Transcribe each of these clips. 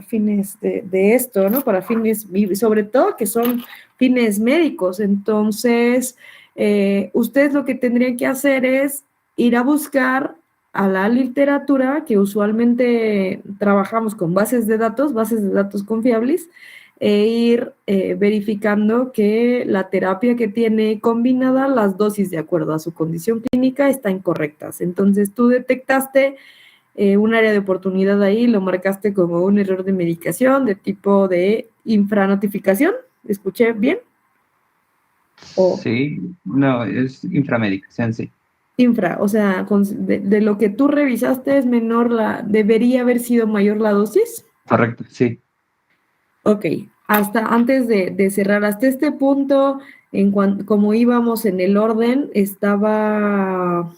fines de esto, ¿no? Para fines, y sobre todo que son fines médicos. Entonces, ustedes lo que tendrían que hacer es ir a buscar a la literatura, que usualmente trabajamos con bases de datos confiables, e ir verificando que la terapia que tiene combinada, las dosis de acuerdo a su condición clínica, están correctas. Entonces, tú detectaste un área de oportunidad ahí, lo marcaste como un error de medicación de tipo de infranotificación. ¿Escuché bien? Sí, no, es inframedicación, sí. Infra, o sea, de lo que tú revisaste es menor debería haber sido mayor la dosis. Correcto, sí. Ok, hasta antes de cerrar, hasta este punto, como íbamos en el orden, estaba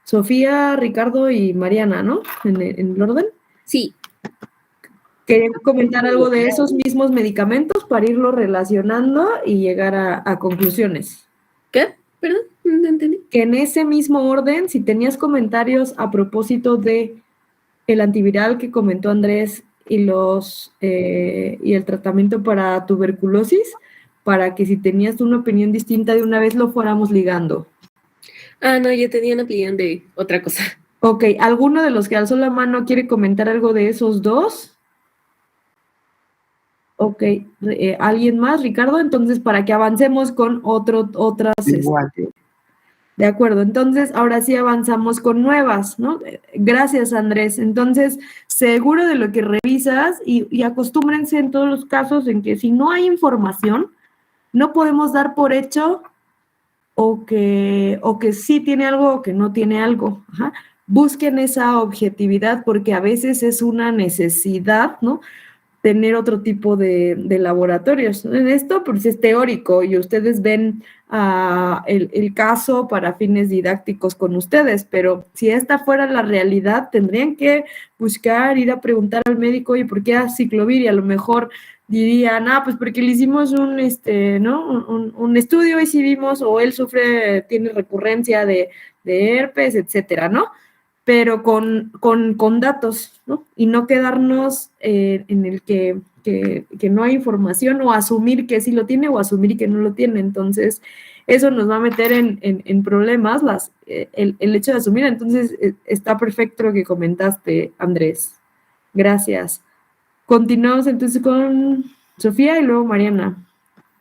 Sofía, Ricardo y Mariana, ¿no? En el orden. Sí. ¿Querían comentar algo de esos mismos medicamentos para irlo relacionando y llegar a conclusiones? ¿Qué? Perdón, no entendí. Que en ese mismo orden, si tenías comentarios a propósito de el antiviral que comentó Andrés y y el tratamiento para tuberculosis, para que si tenías una opinión distinta de una vez lo fuéramos ligando. Ah, no, yo tenía una opinión de otra cosa. Ok, ¿alguno de los que alzó la mano quiere comentar algo de esos dos? Ok, ¿alguien más, Ricardo? Entonces, para que avancemos con otras... Igual. De acuerdo, entonces ahora sí avanzamos con nuevas, ¿no? Gracias, Andrés. Entonces, seguro de lo que revisas y acostúmbrense en todos los casos en que si no hay información, no podemos dar por hecho o que sí tiene algo o que no tiene algo. Ajá. Busquen esa objetividad porque a veces es una necesidad, ¿no? Tener otro tipo de laboratorios. En esto, pues es teórico y ustedes ven el caso para fines didácticos con ustedes, pero si esta fuera la realidad, tendrían que buscar, ir a preguntar al médico, ¿y por qué a ciclovir? Y a lo mejor dirían, pues porque le hicimos ¿no? un estudio y si vimos, o él tiene recurrencia de herpes, etcétera, ¿no? Pero con datos, ¿no? Y no quedarnos en el que no hay información o asumir que sí lo tiene o asumir que no lo tiene. Entonces, eso nos va a meter en problemas, el hecho de asumir. Entonces, está perfecto lo que comentaste, Andrés. Gracias. Continuamos entonces con Sofía y luego Mariana.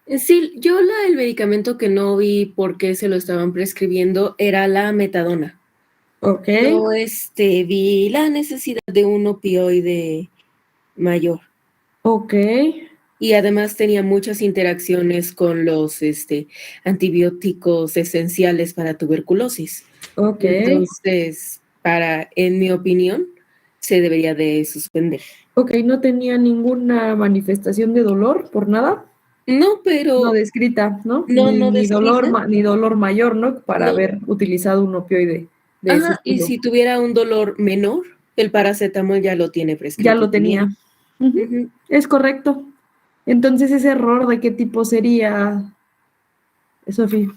Sí, yo el medicamento que no vi por qué se lo estaban prescribiendo era la metadona. Ok. No vi la necesidad de un opioide mayor. Ok. Y además tenía muchas interacciones con los antibióticos esenciales para tuberculosis. Ok. Entonces, en mi opinión, se debería de suspender. Ok, ¿no tenía ninguna manifestación de dolor por nada? No, pero... No descrita, ¿no? No, ni descrita. Ni dolor mayor, ¿no? Para haber utilizado un opioide de ese estilo. Y si tuviera un dolor menor, el paracetamol ya lo tiene prescrito. Ya lo tenía. Es correcto. Entonces, ¿ese error de qué tipo sería, Sofía?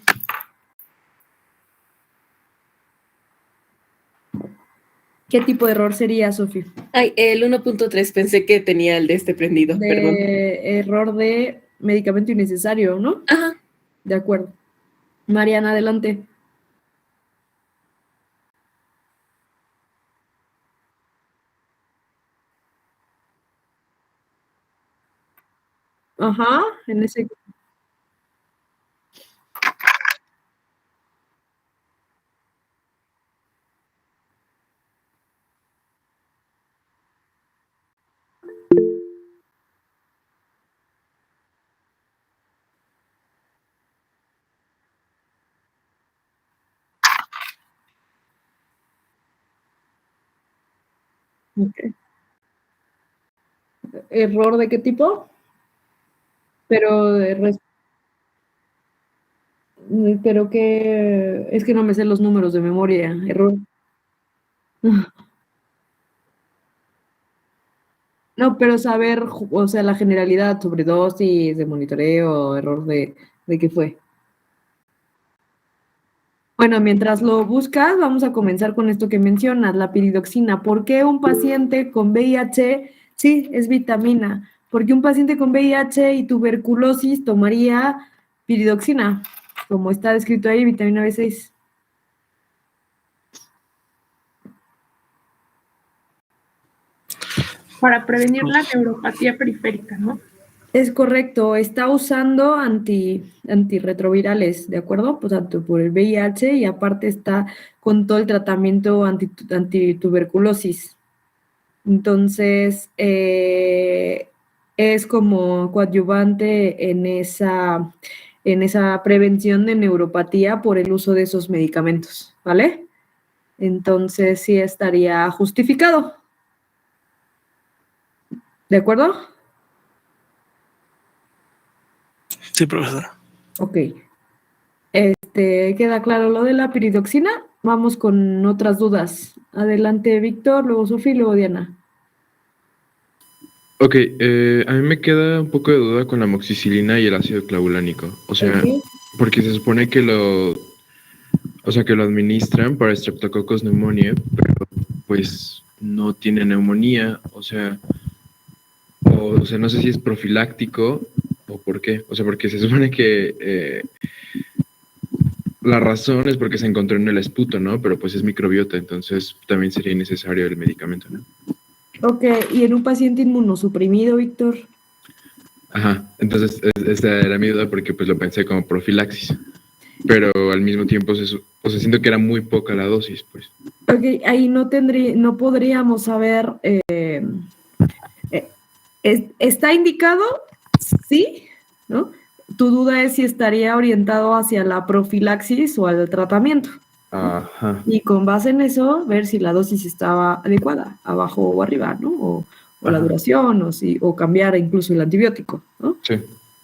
¿Qué tipo de error sería, Sofía? El 1.3 pensé que tenía el de prendido, perdón. Error de medicamento innecesario, ¿no? Ajá. De acuerdo. Mariana, adelante. Ajá, en ese... Okay. ¿Error de qué tipo? Pero que es que no me sé los números de memoria. Error. No, pero saber, o sea, la generalidad, sobredosis, de monitoreo, error de qué fue. Bueno, mientras lo buscas, vamos a comenzar con esto que mencionas, la piridoxina. ¿Por qué un paciente con VIH Sí, es vitamina, porque un paciente con VIH y tuberculosis tomaría piridoxina, como está descrito ahí, vitamina B6. Para prevenir la neuropatía periférica, ¿no? Es correcto, está usando antirretrovirales, ¿de acuerdo? Pues tanto por el VIH y aparte está con todo el tratamiento antituberculosis. Entonces, es como coadyuvante en esa prevención de neuropatía por el uso de esos medicamentos, ¿vale? Entonces, sí estaría justificado. ¿De acuerdo? Sí, profesora. Ok. ¿Queda claro lo de la piridoxina? Vamos con otras dudas. Adelante, Víctor, luego Sofía y luego Diana. Ok, a mí me queda un poco de duda con la amoxicilina y el ácido clavulánico. O sea, Ok. porque se supone que lo administran para Streptococcus pneumoniae, pero pues no tiene neumonía, o sea, no sé si es profiláctico o por qué. O sea, porque se supone que la razón es porque se encontró en el esputo, ¿no? Pero pues es microbiota, entonces también sería innecesario el medicamento, ¿no? Ok, ¿y en un paciente inmunosuprimido, Víctor? Ajá, entonces esa era mi duda porque pues lo pensé como profilaxis, pero al mismo tiempo siento que era muy poca la dosis, pues. Ok, ahí no podríamos saber, ¿está indicado? Sí, ¿no? Tu duda es si estaría orientado hacia la profilaxis o al tratamiento. Ajá. Y con base en eso, ver si la dosis estaba adecuada, abajo o arriba, ¿no? O la duración, o cambiar incluso el antibiótico, ¿no? Sí.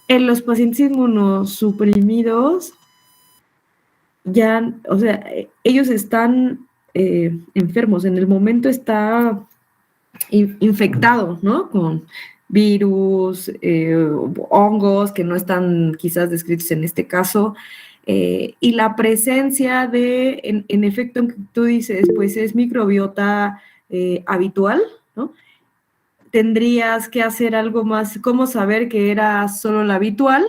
En los pacientes inmunosuprimidos, ya, o sea, ellos están enfermos, en el momento está infectado, ¿no? Con virus, hongos que no están quizás descritos en este caso, y la presencia en efecto, tú dices, pues es microbiota habitual, ¿no? Tendrías que hacer algo más, ¿cómo saber que era solo la habitual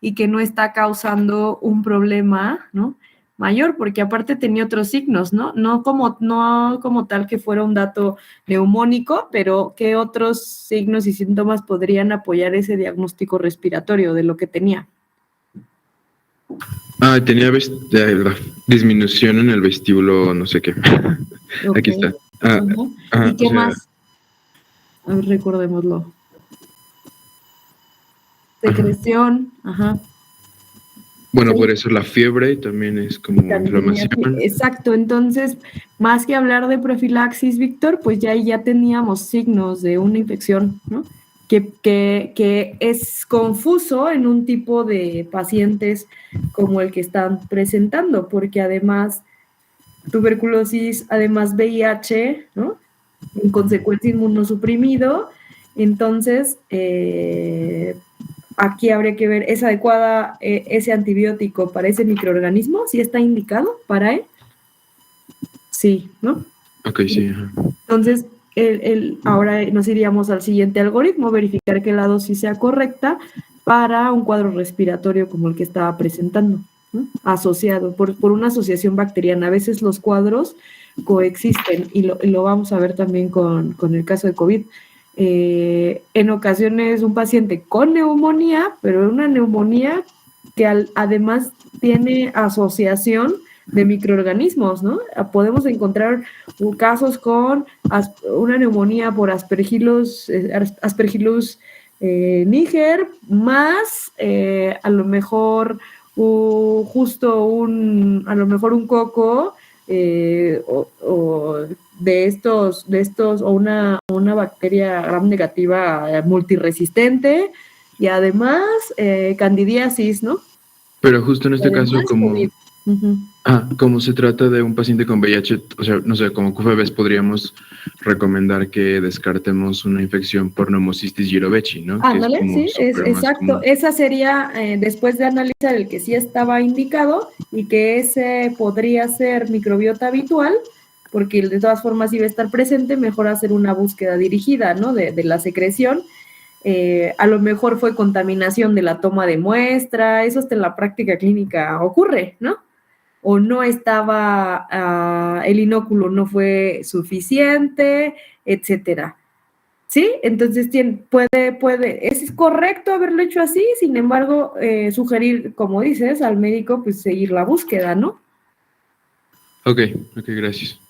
y que no está causando un problema, ¿no? Mayor, porque aparte tenía otros signos, ¿no? No como tal que fuera un dato neumónico, pero ¿qué otros signos y síntomas podrían apoyar ese diagnóstico respiratorio de lo que tenía? Tenía disminución en el vestíbulo, no sé qué. Okay. Aquí está. ¿Y qué más? A ver, recordémoslo. Secreción, ajá. Bueno, Sí. por eso la fiebre también es como inflamación. Exacto, entonces, más que hablar de profilaxis, Víctor, pues ya teníamos signos de una infección, ¿no? Que es confuso en un tipo de pacientes como el que están presentando, porque además tuberculosis, además VIH, ¿no? En consecuencia inmunosuprimido, entonces aquí habría que ver, ¿es adecuada ese antibiótico para ese microorganismo? ¿Sí está indicado para él? Sí, ¿no? Ok, sí. Ajá. Entonces, ahora nos iríamos al siguiente algoritmo, verificar que la dosis sea correcta para un cuadro respiratorio como el que estaba presentando, ¿no? Asociado, por una asociación bacteriana. A veces los cuadros coexisten y lo vamos a ver también con el caso de COVID. En ocasiones un paciente con neumonía, pero una neumonía que además tiene asociación de microorganismos, ¿no? Podemos encontrar casos con una neumonía por Aspergillus niger, más a lo mejor a lo mejor un coco o de estos, o una bacteria gram negativa multiresistente y además candidiasis, ¿no? Pero justo en este caso, como, uh-huh. como se trata de un paciente con VIH, o sea, no sé, como QFBs podríamos recomendar que descartemos una infección por Pneumocystis jirovecii, ¿no? Ándale, sí, es exacto. Esa sería, después de analizar el que sí estaba indicado y que ese podría ser microbiota habitual, porque de todas formas iba a estar presente, mejor hacer una búsqueda dirigida, ¿no? De la secreción. A lo mejor fue contaminación de la toma de muestra, eso hasta en la práctica clínica ocurre, ¿no? O no estaba, el inóculo no fue suficiente, etcétera. ¿Sí? Entonces es correcto haberlo hecho así, sin embargo, sugerir, como dices, al médico, pues seguir la búsqueda, ¿no? Ok, gracias.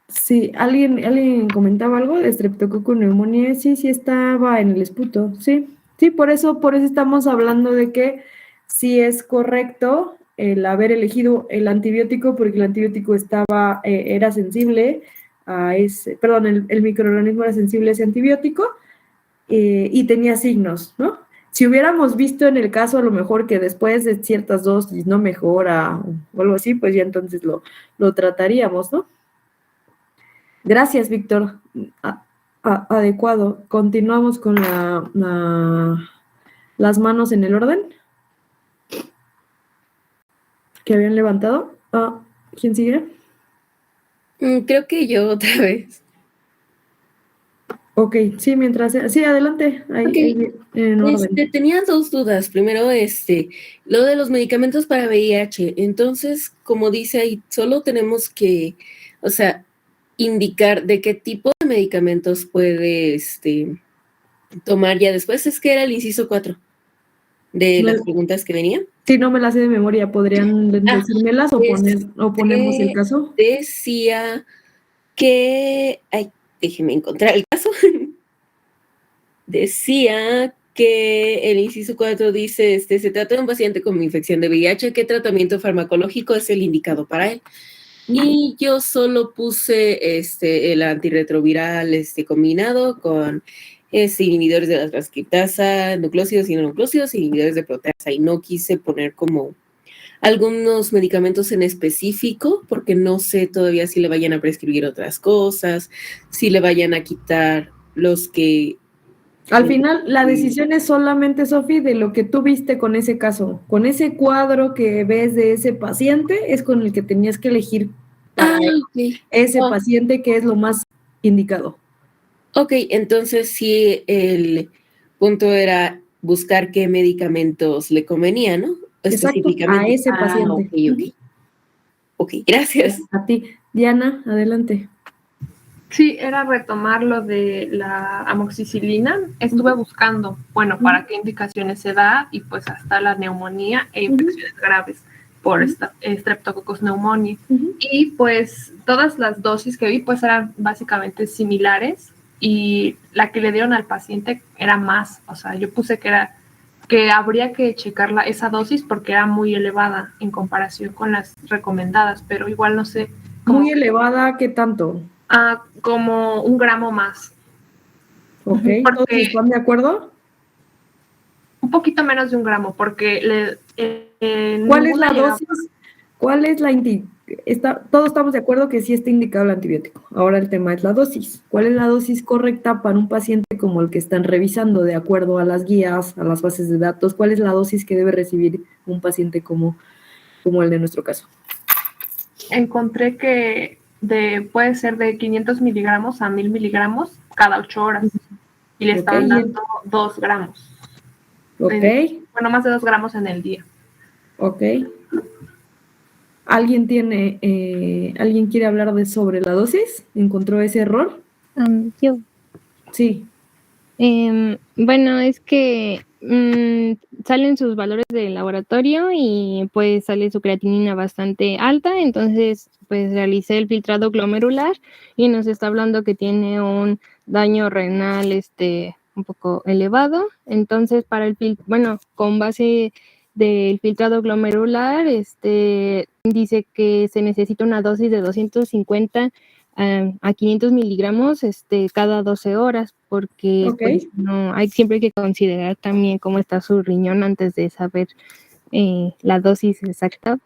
Sí, ¿alguien comentaba algo de Streptococcus pneumoniae? Sí, estaba en el esputo, sí, por eso estamos hablando de que sí es correcto el haber elegido el antibiótico, porque el antibiótico era sensible a el microorganismo era sensible a ese antibiótico y tenía signos, ¿no? Si hubiéramos visto en el caso a lo mejor que después de ciertas dosis no mejora o algo así, pues ya entonces lo trataríamos, ¿no? Gracias, Víctor. Adecuado. Continuamos con las manos en el orden que habían levantado. ¿Quién sigue? Creo que yo otra vez. Ok, sí, sí, adelante. Ahí, en orden. Tenía dos dudas. Primero, lo de los medicamentos para VIH. Entonces, como dice ahí, solo tenemos que, o sea, indicar de qué tipo de medicamentos puede tomar ya después. Es que era el inciso 4 de las preguntas que venían. Sí, no me las sé de memoria. ¿Podrían decírmelas o ponemos el caso? Decía que... Ay, déjeme encontrar el caso. Decía que el inciso 4 dice, se trata de un paciente con infección de VIH, ¿qué tratamiento farmacológico es el indicado para él? Y yo solo puse el antirretroviral combinado con inhibidores de la transcriptasa, nucleósidos y no nucleósidos, inhibidores de proteasa, y no quise poner como algunos medicamentos en específico, porque no sé todavía si le vayan a prescribir otras cosas, si le vayan a quitar los que... Al final, la decisión es solamente, Sofi, de lo que tú viste con ese caso. Con ese cuadro que ves de ese paciente, es con el que tenías que elegir para ese paciente que es lo más indicado. Ok, entonces sí, el punto era buscar qué medicamentos le convenía, ¿no? Exacto, a ese paciente. Ok, gracias. A ti. Diana, adelante. Sí, era retomar lo de la amoxicilina. Estuve buscando, bueno, para qué indicaciones se da y pues hasta la neumonía e infecciones graves por Streptococcus pneumoniae. Y pues todas las dosis que vi pues eran básicamente similares y la que le dieron al paciente era más, o sea, yo puse que habría que checar esa dosis porque era muy elevada en comparación con las recomendadas, pero igual no sé. ¿Muy elevada qué tanto? Como 1 gramo más. Ok, ¿todos están de acuerdo? Un poquito menos de 1 gramo, porque ¿cuál es la dosis? ¿Cuál es todos estamos de acuerdo que sí está indicado el antibiótico. Ahora el tema es la dosis. ¿Cuál es la dosis correcta para un paciente como el que están revisando de acuerdo a las guías, a las bases de datos? ¿Cuál es la dosis que debe recibir un paciente como el de nuestro caso? Encontré que puede ser de 500 miligramos a 1000 miligramos cada 8 horas. Y le estaban dando 2 gramos. Ok. Más de 2 gramos en el día. Ok. ¿Alguien quiere hablar sobre la dosis? ¿Encontró ese error? Yo. Sí. Bueno, es que salen sus valores del laboratorio y pues sale su creatinina bastante alta, entonces pues realicé el filtrado glomerular y nos está hablando que tiene un daño renal un poco elevado, entonces con base del filtrado glomerular dice que se necesita una dosis de 250 a 500 miligramos cada 12 horas, porque pues, siempre hay que considerar también cómo está su riñón antes de saber la dosis exacta.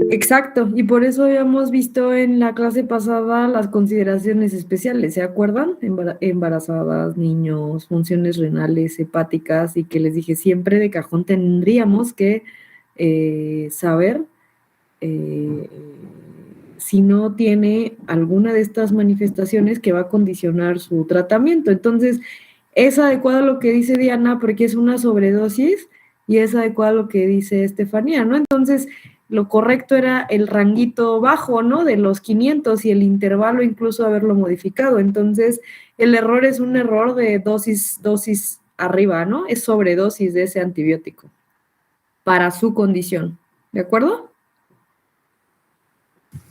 Exacto, y por eso habíamos visto en la clase pasada las consideraciones especiales, ¿se acuerdan? Embarazadas, niños, funciones renales, hepáticas, y que les dije siempre de cajón tendríamos que saber si no tiene alguna de estas manifestaciones que va a condicionar su tratamiento. Entonces, es adecuado lo que dice Diana porque es una sobredosis y es adecuado lo que dice Estefanía, ¿no? Entonces, lo correcto era el ranguito bajo, ¿no? De los 500 y el intervalo incluso haberlo modificado. Entonces, el error es un error de dosis arriba, ¿no? Es sobredosis de ese antibiótico para su condición. ¿De acuerdo?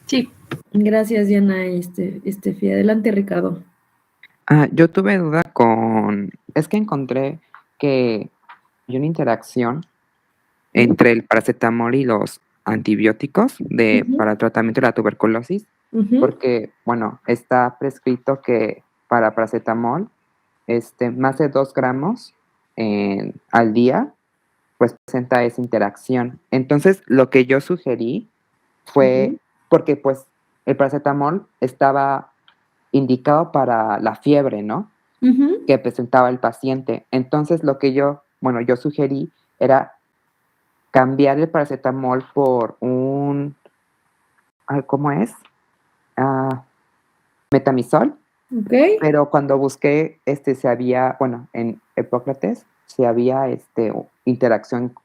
Sí. Gracias, Diana y Estefi. Adelante, Ricardo. Yo tuve duda es que encontré que hay una interacción entre el paracetamol y los antibióticos para el tratamiento de la tuberculosis, porque, bueno, está prescrito que para paracetamol, más de 2 gramos al día, pues presenta esa interacción. Entonces, lo que yo sugerí fue, porque pues el paracetamol estaba indicado para la fiebre, ¿no? Que presentaba el paciente. Entonces, lo que yo sugerí era cambiar el paracetamol por un, ¿cómo es? Metamizol. Okay. Pero cuando busqué, se había, bueno, en Hipócrates, se había interacción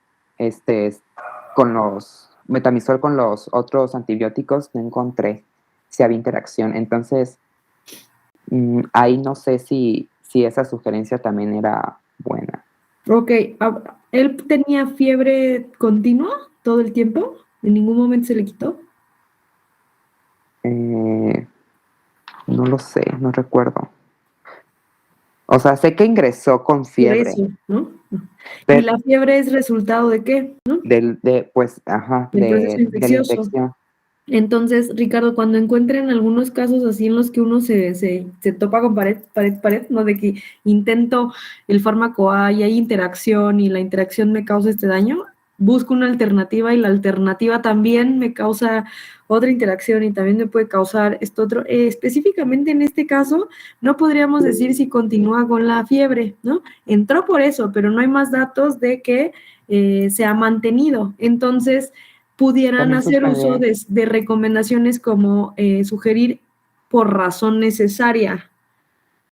con los metamizol con los otros antibióticos, no encontré si había interacción. Entonces, ahí no sé si esa sugerencia también era buena. Ok, ¿él tenía fiebre continua todo el tiempo? ¿En ningún momento se le quitó? No lo sé, no recuerdo. O sea, sé que ingresó con fiebre. Eso, ¿no? Pero, ¿y la fiebre es resultado de qué? ¿No? de la infección. Entonces, Ricardo, cuando encuentren algunos casos así en los que uno se topa con pared, ¿no? De que intento el fármaco A y hay interacción y la interacción me causa este daño, busco una alternativa y la alternativa también me causa otra interacción y también me puede causar esto otro. Específicamente en este caso, no podríamos decir si continúa con la fiebre, ¿no? Entró por eso, pero no hay más datos de que se ha mantenido. Entonces, pudieran hacer uso de recomendaciones como sugerir por razón necesaria,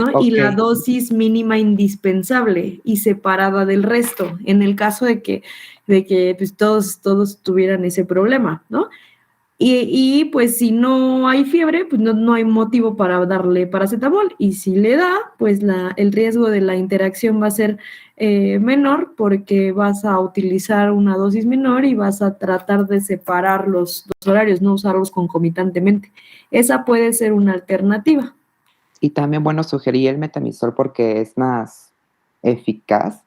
¿no? Okay. Y la dosis mínima indispensable y separada del resto, en el caso de que pues, todos tuvieran ese problema, ¿no? Y pues si no hay fiebre, pues no hay motivo para darle paracetamol. Y si le da, pues el riesgo de la interacción va a ser menor porque vas a utilizar una dosis menor y vas a tratar de separar los horarios, no usarlos concomitantemente. Esa puede ser una alternativa. Y también, bueno, sugerí el metamizol porque es más eficaz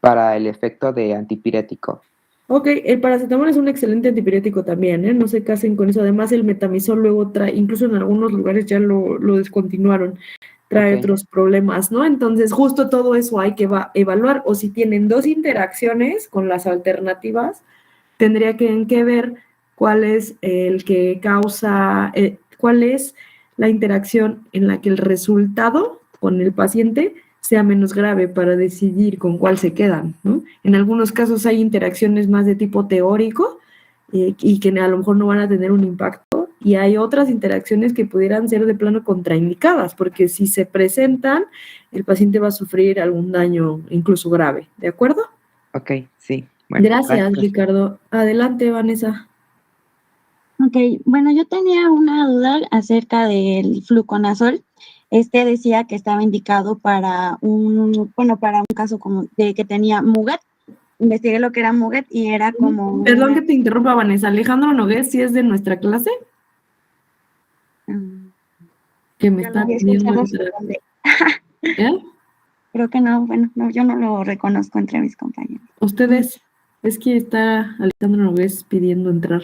para el efecto de antipirético. Ok, el paracetamol es un excelente antipirético también, ¿eh? No se casen con eso. Además, el metamizol luego trae, incluso en algunos lugares ya lo descontinuaron, trae otros problemas, ¿no? Entonces, justo todo eso hay que evaluar. O si tienen 2 interacciones con las alternativas, tendría que ver cuál es el que causa, cuál es la interacción en la que el resultado con el paciente sea menos grave para decidir con cuál se quedan, ¿no? En algunos casos hay interacciones más de tipo teórico y que a lo mejor no van a tener un impacto, y hay otras interacciones que pudieran ser de plano contraindicadas, porque si se presentan, el paciente va a sufrir algún daño incluso grave, ¿de acuerdo? Ok, sí. Bueno, gracias, Ricardo. Adelante, Vanessa. Ok, bueno, yo tenía una duda acerca del fluconazol. Decía que estaba indicado para un caso como de que tenía Muget. Investigué lo que era Muget y era como... Perdón que te interrumpa, Vanessa. Alejandro Nogués, ¿sí es de nuestra clase? Que me está pidiendo entrar. ¿Eh? Creo que no, bueno, no, yo no lo reconozco entre mis compañeros. Ustedes, es que está Alejandro Nogués pidiendo entrar.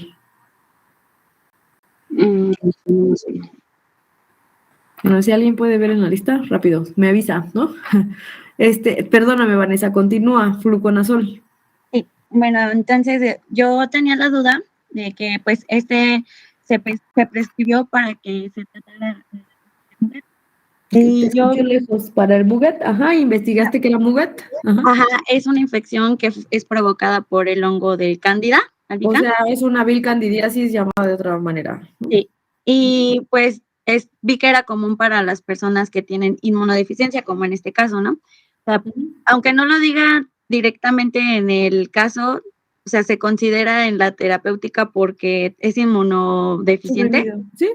No sé. Bueno, si alguien puede ver en la lista, rápido, me avisa, ¿no? Perdóname, Vanessa, continúa, fluconazol. Sí, bueno, entonces yo tenía la duda de que pues se prescribió para que se tratara de y yo lejos para el Muget, investigaste que era Muget. Es una infección que es provocada por el hongo de Cándida albicans. O sea, es una bilcandidiasis llamada de otra manera, ¿no? Sí. Y pues vi que era común para las personas que tienen inmunodeficiencia, como en este caso, ¿no? O sea, aunque no lo diga directamente en el caso, o sea, se considera en la terapéutica porque es inmunodeficiente. Sí, sí,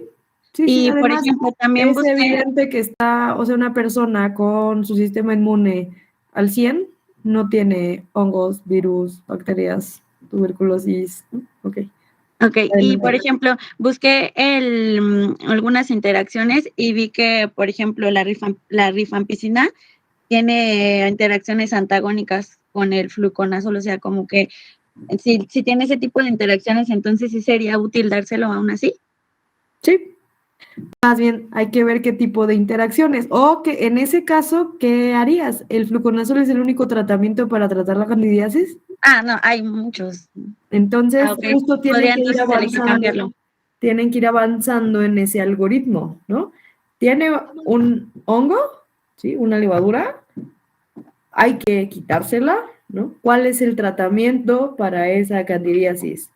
sí. Y, por Además, ejemplo, también es busqué, evidente que está, o sea, una persona con su sistema inmune al 100 no tiene hongos, virus, bacterias, tuberculosis, ¿no? Ok. ok, y por ejemplo, busqué algunas interacciones y vi que, por ejemplo, la rifampicina tiene interacciones antagónicas con el fluconazol, o sea, como que si tiene ese tipo de interacciones, entonces sí sería útil dárselo aún así. Sí. Más bien hay que ver qué tipo de interacciones. O que en ese caso, ¿qué harías? ¿El fluconazol es el único tratamiento para tratar la candidiasis? Ah, no, hay muchos. Entonces, Ok, justo podría entonces elegir cambiarlo. tienen que ir avanzando en ese algoritmo, ¿no? Tiene un hongo, ¿sí? Una levadura, hay que quitársela, ¿no? ¿Cuál es el tratamiento para esa candidiasis?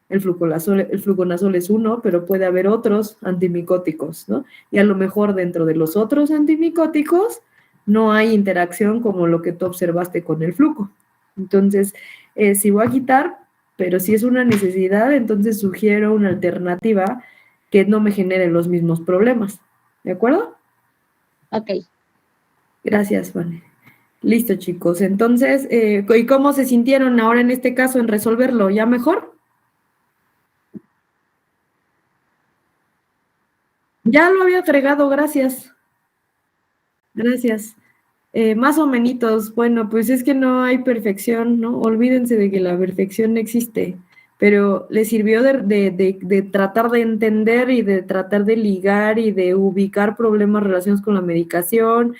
El fluconazol es uno, pero puede haber otros antimicóticos, ¿no? Y a lo mejor dentro de los otros antimicóticos no hay interacción como lo que tú observaste con el fluco. Entonces, si voy a quitar, pero si es una necesidad, entonces sugiero una alternativa que no me genere los mismos problemas. ¿De acuerdo? Ok. Gracias, Vane. Listo, chicos. Entonces, ¿y cómo se sintieron ahora en este caso en resolverlo? ¿Ya mejor? Ya lo había fregado, gracias. Gracias. Más o menos, bueno, pues es que no hay perfección, ¿no? Olvídense de que la perfección existe, pero le sirvió de tratar de entender y de tratar de ligar y de ubicar problemas relacionados con la medicación,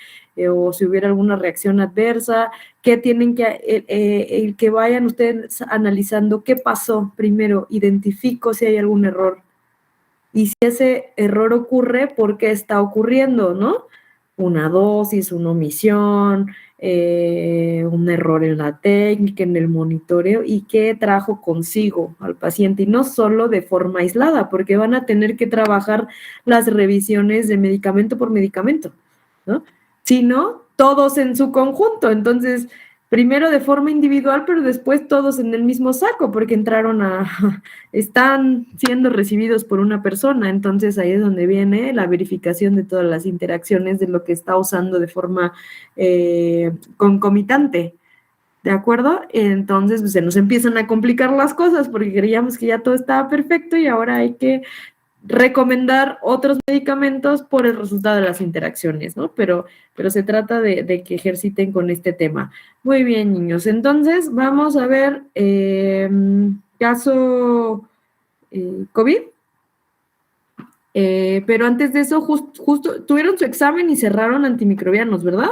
o si hubiera alguna reacción adversa, que tienen que vayan ustedes analizando qué pasó primero, identifico si hay algún error. Y si ese error ocurre, ¿por qué está ocurriendo, no? Una dosis, una omisión, un error en la técnica, en el monitoreo, y qué trajo consigo al paciente, y no solo de forma aislada, porque van a tener que trabajar las revisiones de medicamento por medicamento, ¿no? Sino todos en su conjunto. Entonces, primero de forma individual, pero después todos en el mismo saco, porque están siendo recibidos por una persona. Entonces ahí es donde viene la verificación de todas las interacciones de lo que está usando de forma concomitante. ¿De acuerdo? Entonces pues, se nos empiezan a complicar las cosas porque creíamos que ya todo estaba perfecto y ahora hay que recomendar otros medicamentos por el resultado de las interacciones, ¿no? Pero se trata de que ejerciten con este tema. Muy bien, niños. Entonces, vamos a ver caso COVID. Pero antes de eso, justo tuvieron su examen y cerraron antimicrobianos, ¿verdad?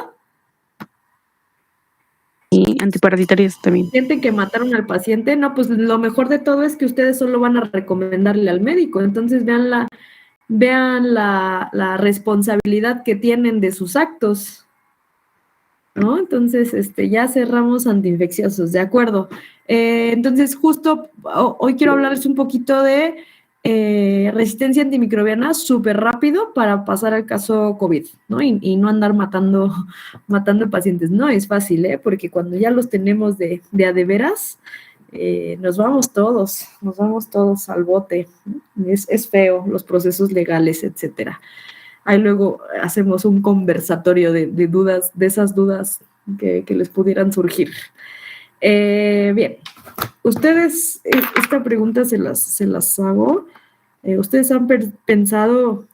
Y antiparasitarios también. Sienten que mataron al paciente. No, pues lo mejor de todo es que ustedes solo van a recomendarle al médico. Entonces, vean la responsabilidad que tienen de sus actos, ¿no? Entonces, ya cerramos antiinfecciosos, ¿de acuerdo? Entonces, justo hoy quiero hablarles un poquito de resistencia antimicrobiana súper rápido para pasar al caso COVID, ¿no? Y no andar matando pacientes. No es fácil, ¿eh? Porque cuando ya los tenemos de a de veras, nos vamos todos al bote. Es feo los procesos legales, etcétera. Ahí luego hacemos un conversatorio de dudas, de esas dudas que les pudieran surgir. Bien, ustedes, esta pregunta se las hago. Ustedes han pensado,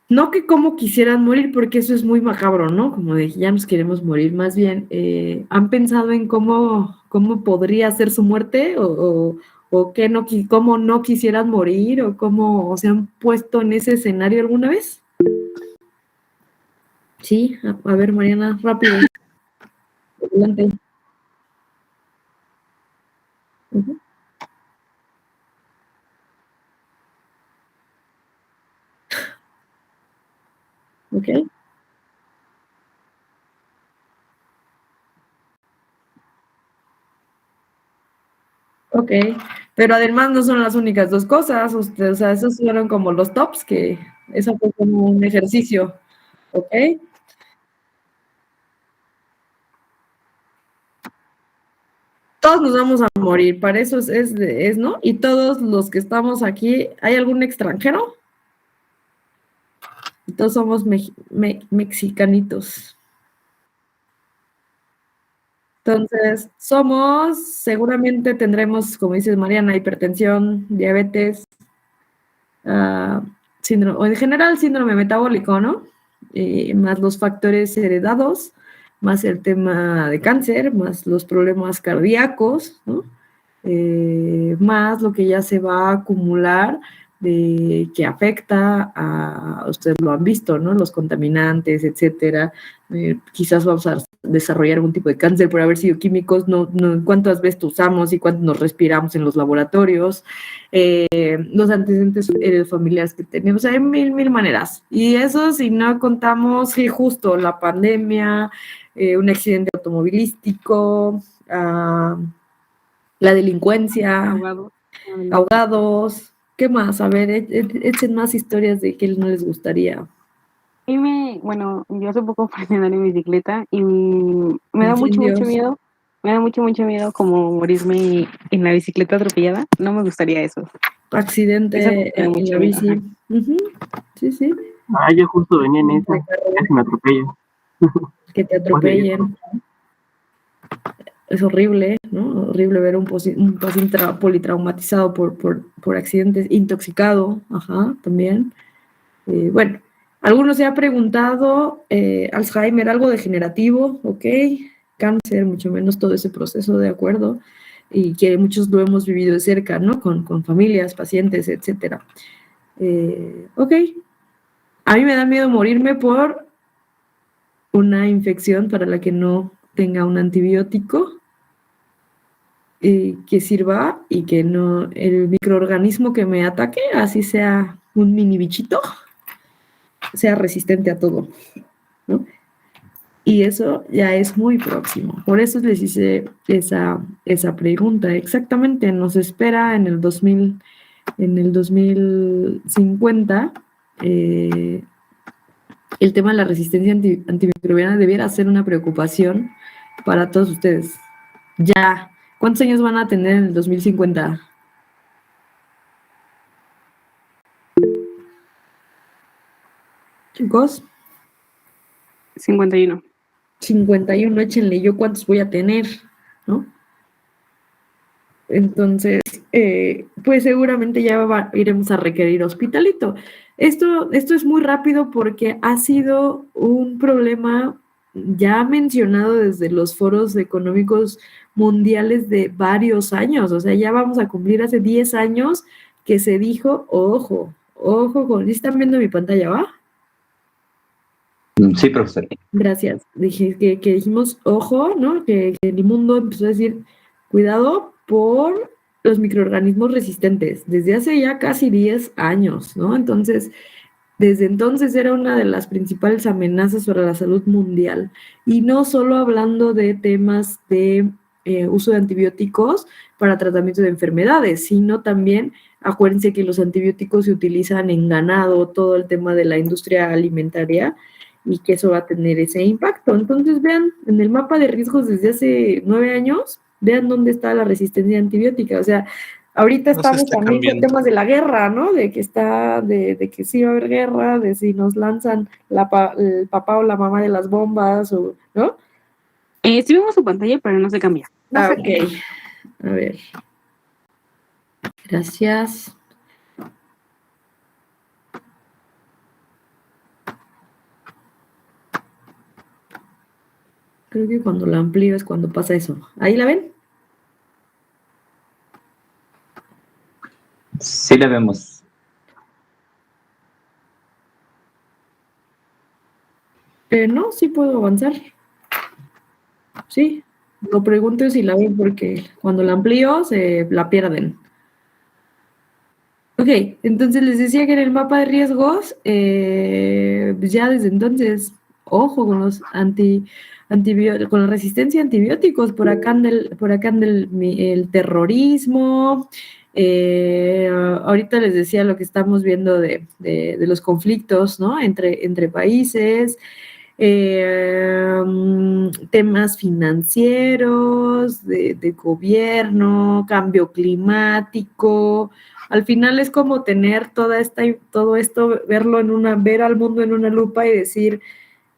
no que cómo quisieran morir, porque eso es muy macabro, ¿no? Como de ya nos queremos morir, más bien, ¿han pensado en cómo podría ser su muerte o cómo no quisieran morir o cómo se han puesto en ese escenario alguna vez? Sí, a ver, Mariana, rápido. Adelante. Uh-huh. Ok. Ok, Pero además no son las únicas dos cosas, o sea, esos fueron como los tops, que eso fue como un ejercicio, ¿ok? Todos nos vamos a morir, para eso es, ¿no? Y todos los que estamos aquí, ¿hay algún extranjero? Todos somos mexicanitos. Entonces, seguramente tendremos, como dices Mariana, hipertensión, diabetes, síndrome, o en general síndrome metabólico, ¿no? Más los factores heredados, más el tema de cáncer, más los problemas cardíacos, ¿no? Más lo que ya se va a acumular que afecta a, ustedes lo han visto, ¿no? Los contaminantes, etcétera. Quizás vamos a desarrollar algún tipo de cáncer por haber sido químicos, no cuántas veces usamos y cuánto nos respiramos en los laboratorios, los antecedentes familiares que tenemos, hay mil maneras. Y eso si no contamos justo la pandemia, un accidente automovilístico, la delincuencia, ahogados. ¿Qué más? A ver, echen más historias de que no les gustaría. Bueno, yo hace poco fui a andar en bicicleta y me da mucho miedo. Me da mucho miedo como morirme en la bicicleta atropellada. No me gustaría eso. Accidente en la bici. Sí. Yo justo venía en eso. Casi me atropello. Que te atropellen. Es horrible, ¿no? Horrible ver un paciente politraumatizado por accidentes, intoxicado, también. Bueno, algunos se ha preguntado, Alzheimer, algo degenerativo, ok, cáncer, mucho menos todo ese proceso, de acuerdo, y que muchos lo hemos vivido de cerca, ¿no? Con familias, pacientes, etcétera. Ok, a mí me da miedo morirme por una infección para la que no tenga un antibiótico que sirva y que no, el microorganismo que me ataque, así sea un mini bichito, sea resistente a todo, ¿no? Y eso ya es muy próximo. Por eso les hice esa pregunta. Exactamente, nos espera en el 2050 el tema de la resistencia antimicrobiana debiera ser una preocupación para todos ustedes. Ya. ¿Cuántos años van a tener en el 2050? Chicos. 51. 51, échenle yo cuántos voy a tener, ¿no? Entonces, pues seguramente ya iremos a requerir hospitalito. Esto es muy rápido porque ha sido un problema ya mencionado desde los foros económicos mundiales de varios años. O sea, ya vamos a cumplir hace 10 años que se dijo, ojo, ¿sí están viendo mi pantalla, va? Sí, profesor. Gracias. Dije que dijimos, ojo, ¿no? Que el mundo empezó a decir, cuidado por los microorganismos resistentes, desde hace ya casi 10 años, ¿no? Entonces, desde entonces era una de las principales amenazas para la salud mundial. Y no solo hablando de temas de uso de antibióticos para tratamiento de enfermedades, sino también, acuérdense que los antibióticos se utilizan en ganado, todo el tema de la industria alimentaria, y que eso va a tener ese impacto. Entonces, vean, en el mapa de riesgos desde hace 9 años, vean dónde está la resistencia antibiótica. O sea, ahorita estamos también con temas de la guerra, ¿no? De que que sí va a haber guerra, de si nos lanzan el papá o la mamá de las bombas, ¿no? Sí vemos su pantalla, pero no se cambia. Ok. A ver. Gracias. Creo que cuando la amplío es cuando pasa eso. ¿Ahí la ven? Sí la vemos. No, sí puedo avanzar. Sí, lo pregunto si la ven porque cuando la amplío se la pierden. Ok, entonces les decía que en el mapa de riesgos, ya desde entonces, ojo con los con la resistencia a antibióticos, por acá anda el terrorismo, Ahorita les decía lo que estamos viendo de los conflictos, ¿no? Entre países, temas financieros, de gobierno, cambio climático. Al final es como tener todo esto, ver al mundo en una lupa y decir,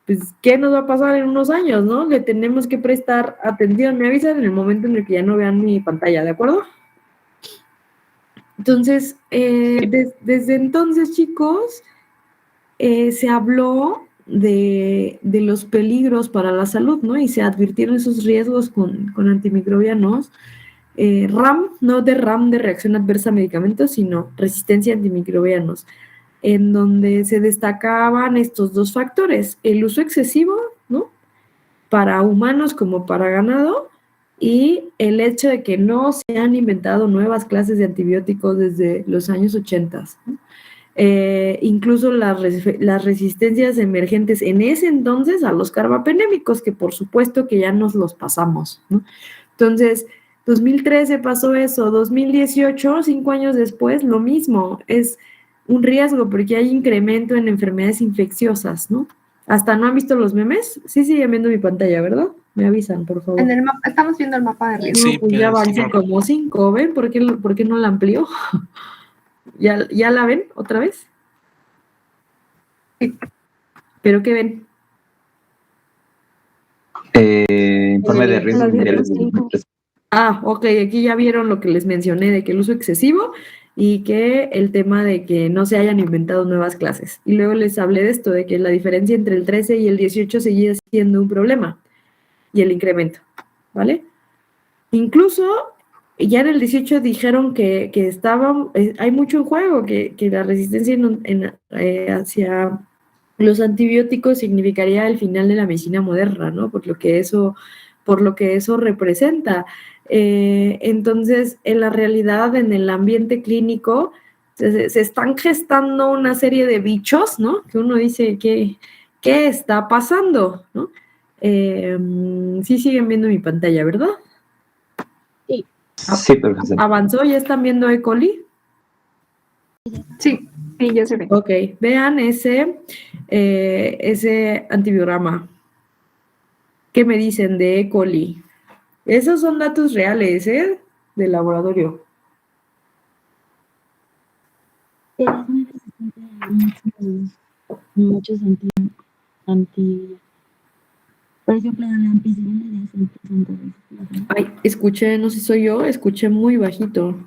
pues, ¿qué nos va a pasar en unos años, no? Le tenemos que prestar atención. Me avisan en el momento en el que ya no vean mi pantalla, ¿de acuerdo? Entonces, desde entonces, chicos, se habló de los peligros para la salud, ¿no? Y se advirtieron esos riesgos con antimicrobianos. RAM, no de RAM de reacción adversa a medicamentos, sino resistencia a antimicrobianos, en donde se destacaban estos dos factores, el uso excesivo, ¿no? Para humanos como para ganado, y el hecho de que no se han inventado nuevas clases de antibióticos desde los años 80, ¿no? Incluso las resistencias emergentes en ese entonces a los carbapenémicos, que por supuesto que ya nos los pasamos, ¿no? Entonces, 2013 pasó eso, 2018, 5 años después, lo mismo, es un riesgo porque hay incremento en enfermedades infecciosas, ¿no? ¿Hasta no han visto los memes? Sí siguen viendo mi pantalla, ¿verdad? Me avisan, por favor. En el mapa, estamos viendo el mapa de riesgo. No, pues ya avancé como 5, ¿ven? ¿Por qué no la amplió? ¿Ya la ven otra vez? Sí. ¿Pero qué ven? Informe de riesgos mundiales de 2013. Ok, aquí ya vieron lo que les mencioné de que el uso excesivo y que el tema de que no se hayan inventado nuevas clases. Y luego les hablé de esto, de que la diferencia entre el 13 y el 18 seguía siendo un problema, y el incremento, ¿vale? Incluso ya en el 18 dijeron que hay mucho en juego, que la resistencia hacia los antibióticos significaría el final de la medicina moderna, ¿no? Por lo que eso representa. Entonces, en la realidad, en el ambiente clínico, se están gestando una serie de bichos, ¿no? Que uno dice, ¿qué está pasando? ¿No? Sí siguen viendo mi pantalla, ¿verdad? Sí. Sí, profesor. ¿Avanzó? ¿Ya están viendo E. coli? Sí, ya se ve. Ok, vean ese antibiograma. ¿Qué me dicen de E. coli? Esos son datos reales, del laboratorio. Es muy resistente a muchos por ejemplo, la ampicilina es 100% resistente. Ay, escuché, no sé si soy yo, escuché muy bajito.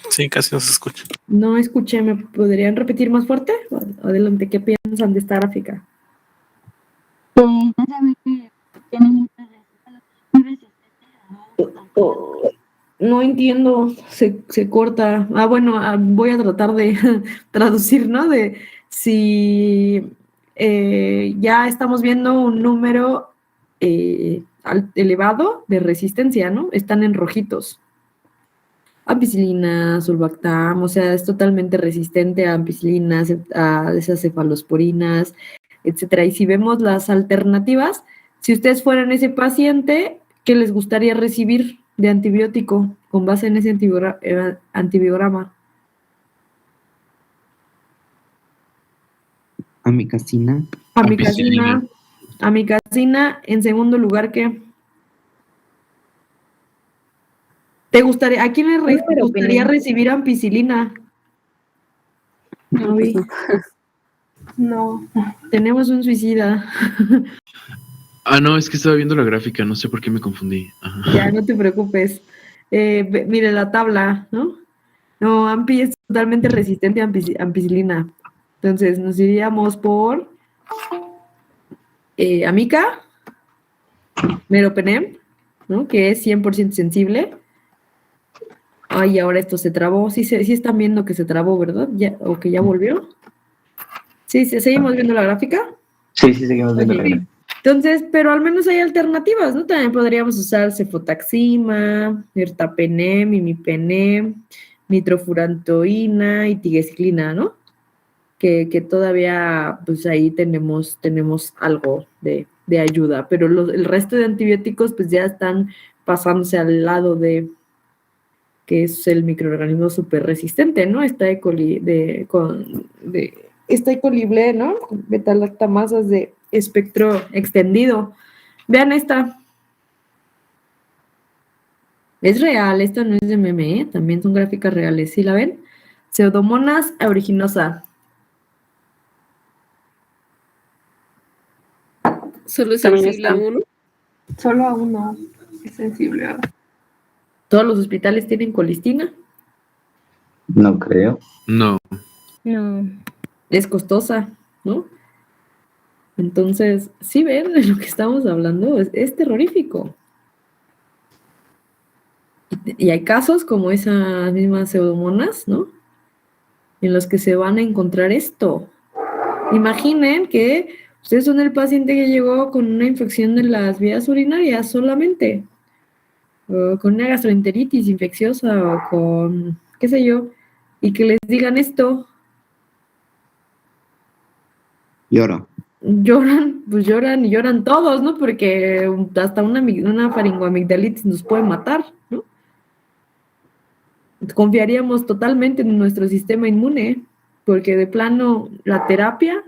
Sí, casi no se escucha. No escuché, ¿me podrían repetir más fuerte? Adelante, ¿qué piensan de esta gráfica? No sabe que tiene muchas No entiendo, se corta. Bueno, voy a tratar de traducir, ¿no? De si ya estamos viendo un número elevado de resistencia, ¿no? Están en rojitos. Ampicilina, sulbactam, o sea, es totalmente resistente a ampicilina, a esas cefalosporinas, etcétera. Y si vemos las alternativas, si ustedes fueran ese paciente, ¿qué les gustaría recibir de antibiótico con base en ese antibiograma? Amicacina. Amicacina, en segundo lugar, ¿qué? ¿Te gustaría, a quién le gustaría recibir ampicilina? No. Tenemos un suicida. No, es que estaba viendo la gráfica, no sé por qué me confundí. Ajá. Ya, no te preocupes. Mire la tabla, ¿no? No, Ampi es totalmente resistente a ampicilina. Entonces, nos iríamos por Amica, Meropenem, ¿no? Que es 100% sensible. Ay, ahora esto se trabó. Sí están viendo que se trabó, ¿verdad? ¿O que ya volvió? Sí, ¿seguimos viendo la gráfica? Sí, seguimos viendo la gráfica. Entonces, pero al menos hay alternativas, ¿no? También podríamos usar cefotaxima, ertapenem, imipenem, nitrofurantoína y tigecyclina, ¿no? Que todavía, pues ahí tenemos algo de ayuda, pero el resto de antibióticos, pues ya están pasándose al lado de que es el microorganismo súper resistente, ¿no? Esta E. coli esta E. coli, ¿no? Beta-lactamasas de espectro extendido. Vean esta. Es real, esta no es de meme, ¿eh? También son gráficas reales, ¿sí la ven? Pseudomonas aeruginosa. ¿Solo es También sensible a está. uno? Solo a uno es sensible. ¿Verdad? ¿Todos los hospitales tienen colistina? No creo. No. No. Es costosa, ¿no? Entonces, sí ven de lo que estamos hablando, es terrorífico. Y hay casos como esas mismas pseudomonas, ¿no? En los que se van a encontrar esto. Imaginen que ustedes son el paciente que llegó con una infección de las vías urinarias solamente, o con una gastroenteritis infecciosa, o con, qué sé yo, y que les digan esto. Lloro. Lloran, pues lloran y lloran todos, ¿no? Porque hasta una faringoamigdalitis nos puede matar, ¿no? Confiaríamos totalmente en nuestro sistema inmune, porque de plano la terapia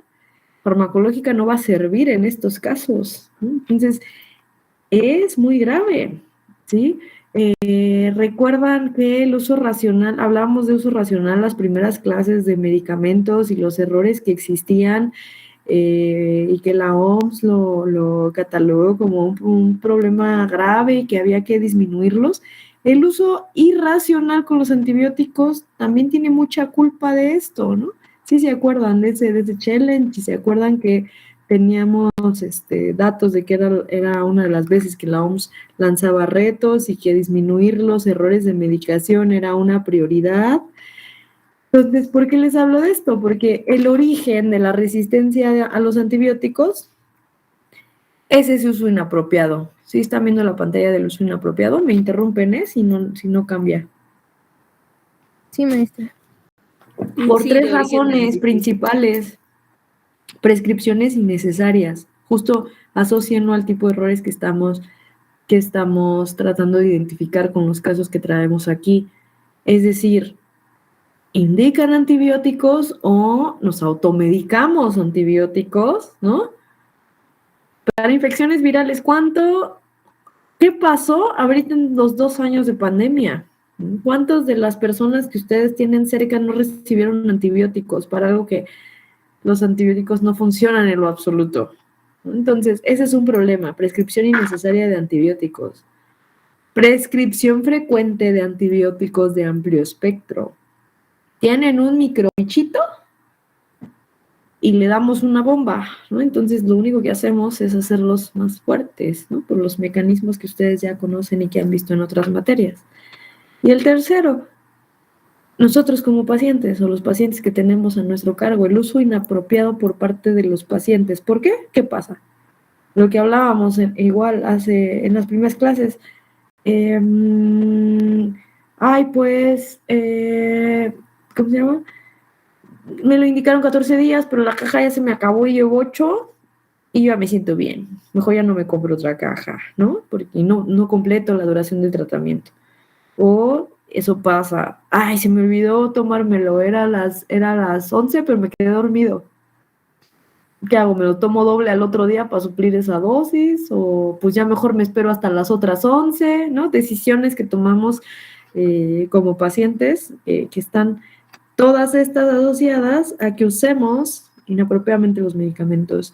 farmacológica no va a servir en estos casos, ¿no? Entonces, es muy grave, ¿sí? Recuerdan que el uso racional, hablábamos de uso racional en las primeras clases de medicamentos y los errores que existían, y que la OMS lo catalogó como un problema grave y que había que disminuirlos. El uso irracional con los antibióticos también tiene mucha culpa de esto, ¿no? Sí se acuerdan de ese challenge, y se acuerdan que teníamos datos de que era una de las veces que la OMS lanzaba retos y que disminuir los errores de medicación era una prioridad. Entonces, ¿por qué les hablo de esto? Porque el origen de la resistencia a los antibióticos es ese uso inapropiado. ¿Sí están viendo la pantalla del uso inapropiado? Me interrumpen, si no cambia. Sí, maestra. Por Sí, 3 de origen razones de- principales. Prescripciones innecesarias. Justo asocienlo al tipo de errores que estamos tratando de identificar con los casos que traemos aquí. Es decir, indican antibióticos o nos automedicamos antibióticos, ¿no? Para infecciones virales, ¿qué pasó ahorita en los 2 años de pandemia? ¿Cuántas de las personas que ustedes tienen cerca no recibieron antibióticos para algo que los antibióticos no funcionan en lo absoluto? Entonces, ese es un problema, prescripción innecesaria de antibióticos. Prescripción frecuente de antibióticos de amplio espectro. Tienen un microbichito y le damos una bomba, ¿no? Entonces lo único que hacemos es hacerlos más fuertes, ¿no? Por los mecanismos que ustedes ya conocen y que han visto en otras materias. Y el tercero, nosotros como pacientes o los pacientes que tenemos a nuestro cargo, el uso inapropiado por parte de los pacientes. ¿Por qué? ¿Qué pasa? Lo que hablábamos igual en las primeras clases. ¿Cómo se llama? Me lo indicaron 14 días, pero la caja ya se me acabó y llevo 8 y yo ya me siento bien. Mejor ya no me compro otra caja, ¿no? Porque no completo la duración del tratamiento. O eso pasa, se me olvidó tomármelo, era las 11, pero me quedé dormido. ¿Qué hago? ¿Me lo tomo doble al otro día para suplir esa dosis? O pues ya mejor me espero hasta las otras 11, ¿no? Decisiones que tomamos como pacientes, que están todas estas asociadas a que usemos inapropiadamente los medicamentos.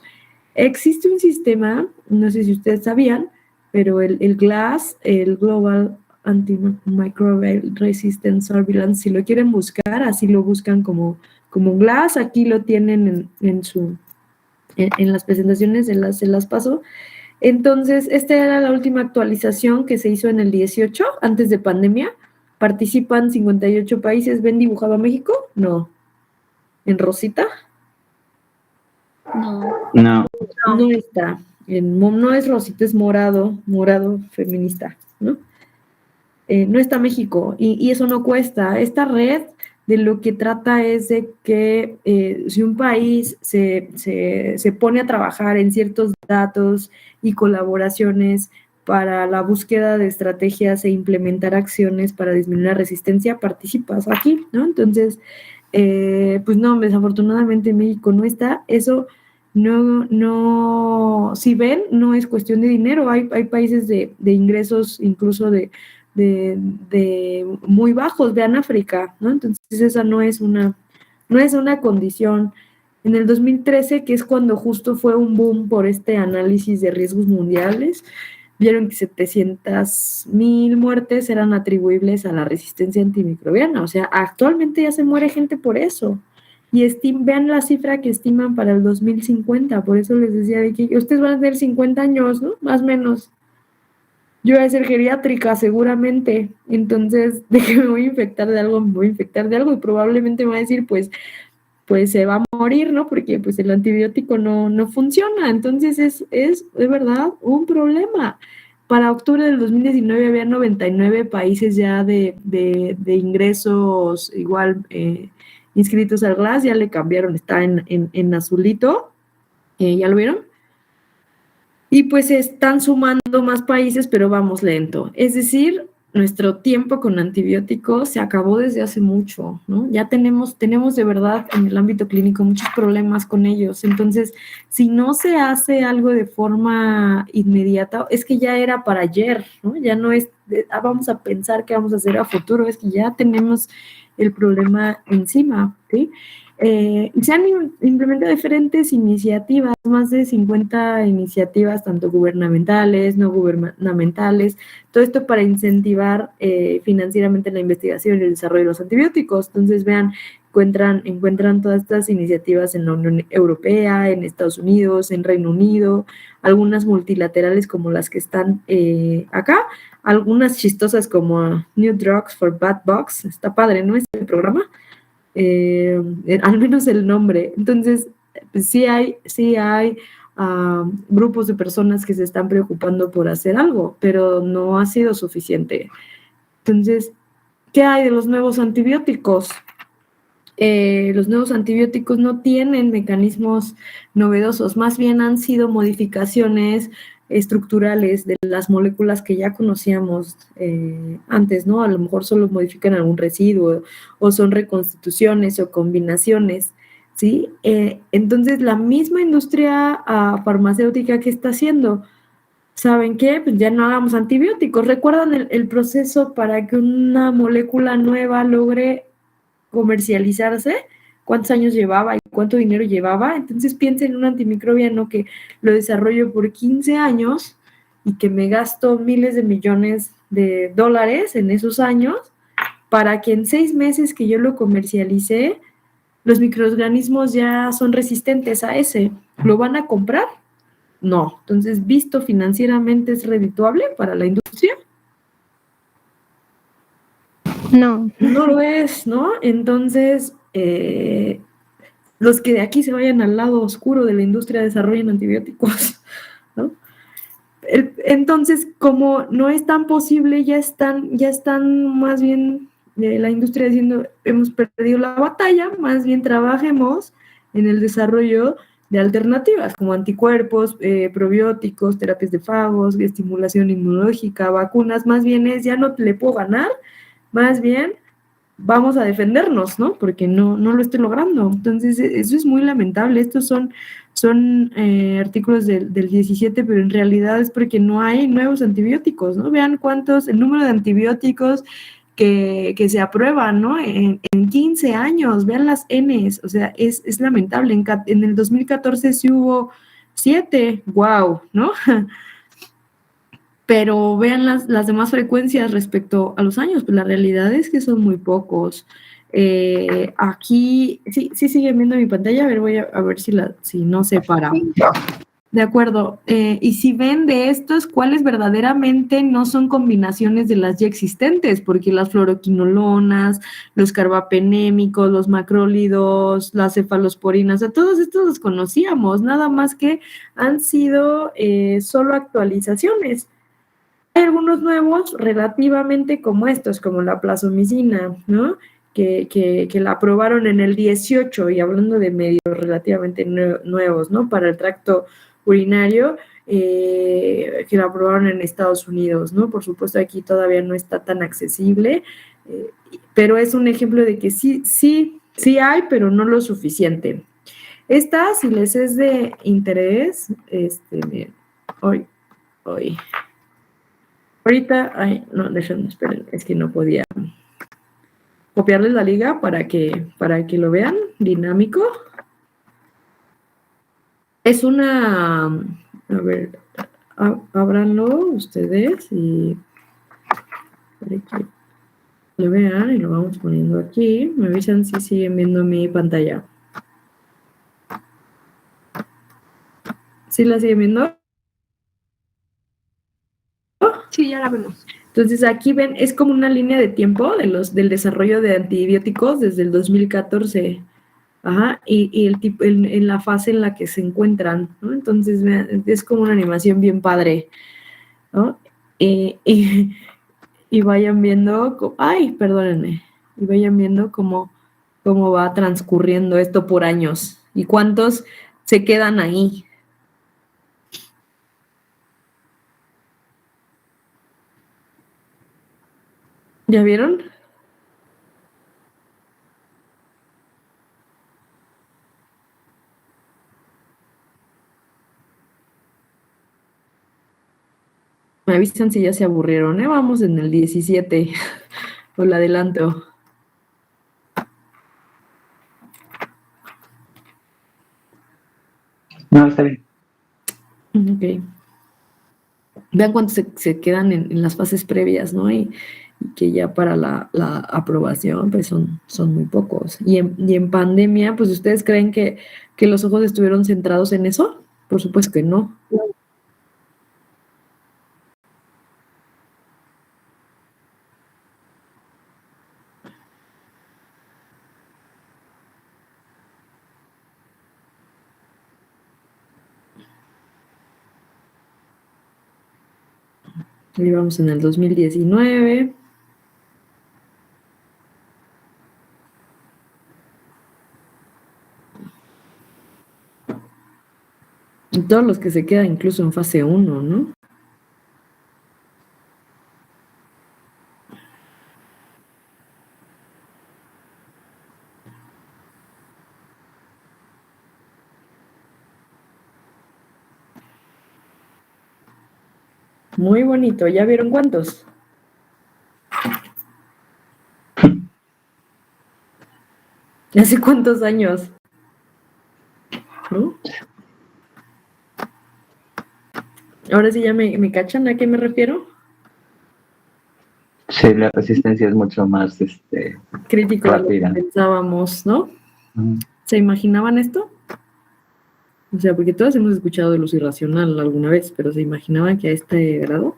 Existe un sistema, no sé si ustedes sabían, pero el GLASS, el Global Antimicrobial Resistance Surveillance, si lo quieren buscar, así lo buscan como GLASS, aquí lo tienen en las presentaciones, se las paso. Entonces, esta era la última actualización que se hizo en el 18, antes de pandemia. Participan 58 países. ¿Ven dibujado a México? No. ¿En rosita? No. No está. No es rosita, es morado feminista, ¿no? No está México, y eso no cuesta. Esta red de lo que trata es de que si un país se pone a trabajar en ciertos datos y colaboraciones para la búsqueda de estrategias e implementar acciones para disminuir la resistencia, participas aquí, ¿no? Entonces, pues no, desafortunadamente México no está. Eso no, si ven, no es cuestión de dinero. Hay países de ingresos incluso de muy bajos, vean África, ¿no? Entonces esa no es una condición. En el 2013, que es cuando justo fue un boom por este análisis de riesgos mundiales, vieron que 700,000 muertes eran atribuibles a la resistencia antimicrobiana. O sea, actualmente ya se muere gente por eso. Y vean la cifra que estiman para el 2050. Por eso les decía de que ustedes van a tener 50 años, ¿no? Más o menos. Yo voy a ser geriátrica seguramente. Entonces, de que me voy a infectar de algo, me voy a infectar de algo. Y probablemente me va a decir, pues se va a morir, ¿no? Porque pues el antibiótico no funciona. Entonces es de verdad un problema. Para octubre del 2019 había 99 países ya de ingresos igual inscritos al GLAS, ya le cambiaron, está en azulito, ¿ya lo vieron? Y pues se están sumando más países, pero vamos lento. Es decir, nuestro tiempo con antibióticos se acabó desde hace mucho, ¿no? Ya tenemos de verdad en el ámbito clínico muchos problemas con ellos. Entonces, si no se hace algo de forma inmediata, es que ya era para ayer, ¿no? Ya no es, vamos a pensar qué vamos a hacer a futuro, es que ya tenemos el problema encima, ¿sí? Se han implementado diferentes iniciativas, más de 50 iniciativas, tanto gubernamentales, no gubernamentales, todo esto para incentivar financieramente la investigación y el desarrollo de los antibióticos. Entonces, vean, encuentran todas estas iniciativas en la Unión Europea, en Estados Unidos, en Reino Unido, algunas multilaterales como las que están acá, algunas chistosas como New Drugs for Bad Bugs, está padre, ¿no? Este programa. Al menos el nombre. Entonces, pues sí hay grupos de personas que se están preocupando por hacer algo, pero no ha sido suficiente. Entonces, ¿qué hay de los nuevos antibióticos? Los nuevos antibióticos no tienen mecanismos novedosos, más bien han sido modificaciones estructurales de las moléculas que ya conocíamos antes, ¿no? A lo mejor solo modifican algún residuo o son reconstituciones o combinaciones, ¿sí? Entonces, la misma industria farmacéutica que está haciendo, ¿saben qué? Pues ya no hagamos antibióticos. ¿Recuerdan el proceso para que una molécula nueva logre comercializarse? ¿Cuántos años llevaba y cuánto dinero llevaba? Entonces piensen en un antimicrobiano que lo desarrollo por 15 años y que me gasto miles de millones de dólares en esos años para que en 6 meses que yo lo comercialicé, los microorganismos ya son resistentes a ese. ¿Lo van a comprar? No. Entonces, ¿visto financieramente es redituable para la industria? No. No lo es, ¿no? Entonces, los que de aquí se vayan al lado oscuro de la industria desarrollen antibióticos, ¿no? Entonces, como no es tan posible, ya están más bien la industria diciendo, hemos perdido la batalla, más bien trabajemos en el desarrollo de alternativas como anticuerpos, probióticos, terapias de fagos, estimulación inmunológica, vacunas. Más bien ya no le puedo ganar, más bien vamos a defendernos, ¿no? Porque no lo estoy logrando. Entonces, eso es muy lamentable. Estos son artículos del 17, pero en realidad es porque no hay nuevos antibióticos, ¿no? Vean el número de antibióticos que se aprueban, ¿no? En 15 años, vean las Ns, o sea, es lamentable. En el 2014 sí hubo 7, wow, ¿no? Pero vean las demás frecuencias respecto a los años, pues la realidad es que son muy pocos. Aquí, sí siguen viendo mi pantalla, a ver, voy a ver si no se para. De acuerdo, y si ven de estos, ¿cuáles verdaderamente no son combinaciones de las ya existentes? Porque las fluoroquinolonas, los carbapenémicos, los macrólidos, las cefalosporinas, a todos estos los conocíamos, nada más que han sido solo actualizaciones. Hay algunos nuevos relativamente como estos, como la plazomicina, ¿no? Que la aprobaron en el 18, y hablando de medios relativamente nuevos, ¿no? Para el tracto urinario, que lo aprobaron en Estados Unidos, ¿no? Por supuesto, aquí todavía no está tan accesible, pero es un ejemplo de que sí hay, pero no lo suficiente. Esta, si les es de interés, miren, hoy. Ahorita, no, déjenme, esperen, es que no podía copiarles la liga para que lo vean, dinámico. Es una, a ver, ábranlo ustedes y para que lo vean y lo vamos poniendo aquí. Me avisan si siguen viendo mi pantalla. ¿Sí la siguen viendo? Sí, ya la vemos. Entonces aquí ven, es como una línea de tiempo del desarrollo de antibióticos desde el 2014. Ajá, y el tipo, en la fase en la que se encuentran, ¿no? Entonces vean, es como una animación bien padre, ¿no? Y vayan viendo, perdónenme, y vayan viendo cómo va transcurriendo esto por años y cuántos se quedan ahí. ¿Ya vieron? Me avisan si ya se aburrieron, ¿eh? Vamos en el 17. Os lo adelanto. No, está bien. Ok. Vean cuántos se quedan en las fases previas, ¿no? Y que ya para la aprobación, pues son muy pocos. Y en pandemia, pues ¿ustedes creen que los ojos estuvieron centrados en eso? Por supuesto que no. Ahí vamos en el 2019. Y todos los que se quedan incluso en fase 1, ¿no? Muy bonito. ¿Ya vieron cuántos? ¿Hace cuántos años? ¿No? Ahora sí ya me cachan a qué me refiero. Sí, la resistencia es mucho más Crítico de lo que rápida. pensábamos, ¿no? Ujú. ¿Se imaginaban esto? O sea, porque todos hemos escuchado de luz irracional alguna vez, pero ¿se imaginaban que a este grado?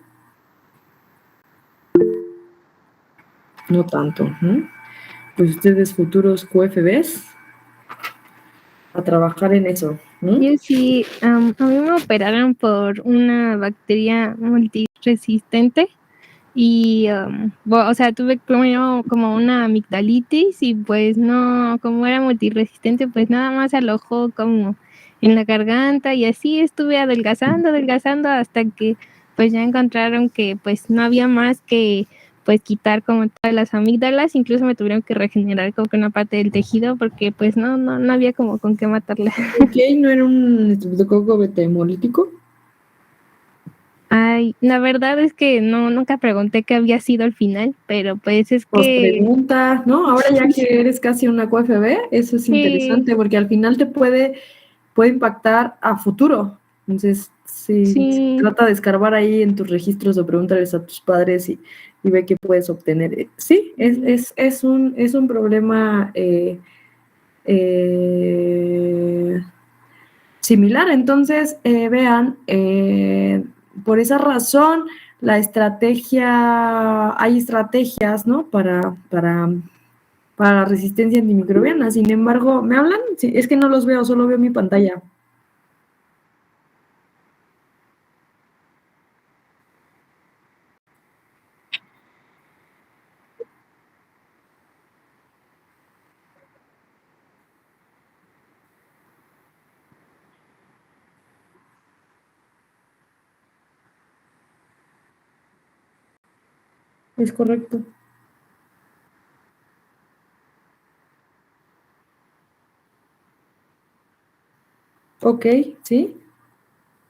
No tanto, ¿no? Pues ustedes futuros QFBs a trabajar en eso, ¿no? Yo sí, a mí me operaron por una bacteria multiresistente y, o sea, tuve primero como una amigdalitis y pues no, como era multiresistente, pues nada más alojó como en la garganta y así estuve adelgazando hasta que pues ya encontraron que pues no había más que pues quitar como todas las amígdalas, incluso me tuvieron que regenerar como que una parte del tejido porque pues no había como con qué matarla. Ok, ¿no era un estreptococo beta hemolítico? Ay, la verdad es que nunca pregunté qué había sido al final, pero pues es Pues que pregunta, ¿no? Ahora ya que eres casi una QFB, eso es interesante porque al final te puede impactar a futuro. Entonces, sí, trata de escarbar ahí en tus registros o pregúntales a tus padres y ve qué puedes obtener. Sí, es un problema similar. Entonces, vean, por esa razón, hay estrategias, ¿no? Para la resistencia antimicrobiana. Sin embargo, ¿me hablan? Sí, es que no los veo, solo veo mi pantalla. es correcto. Ok, sí.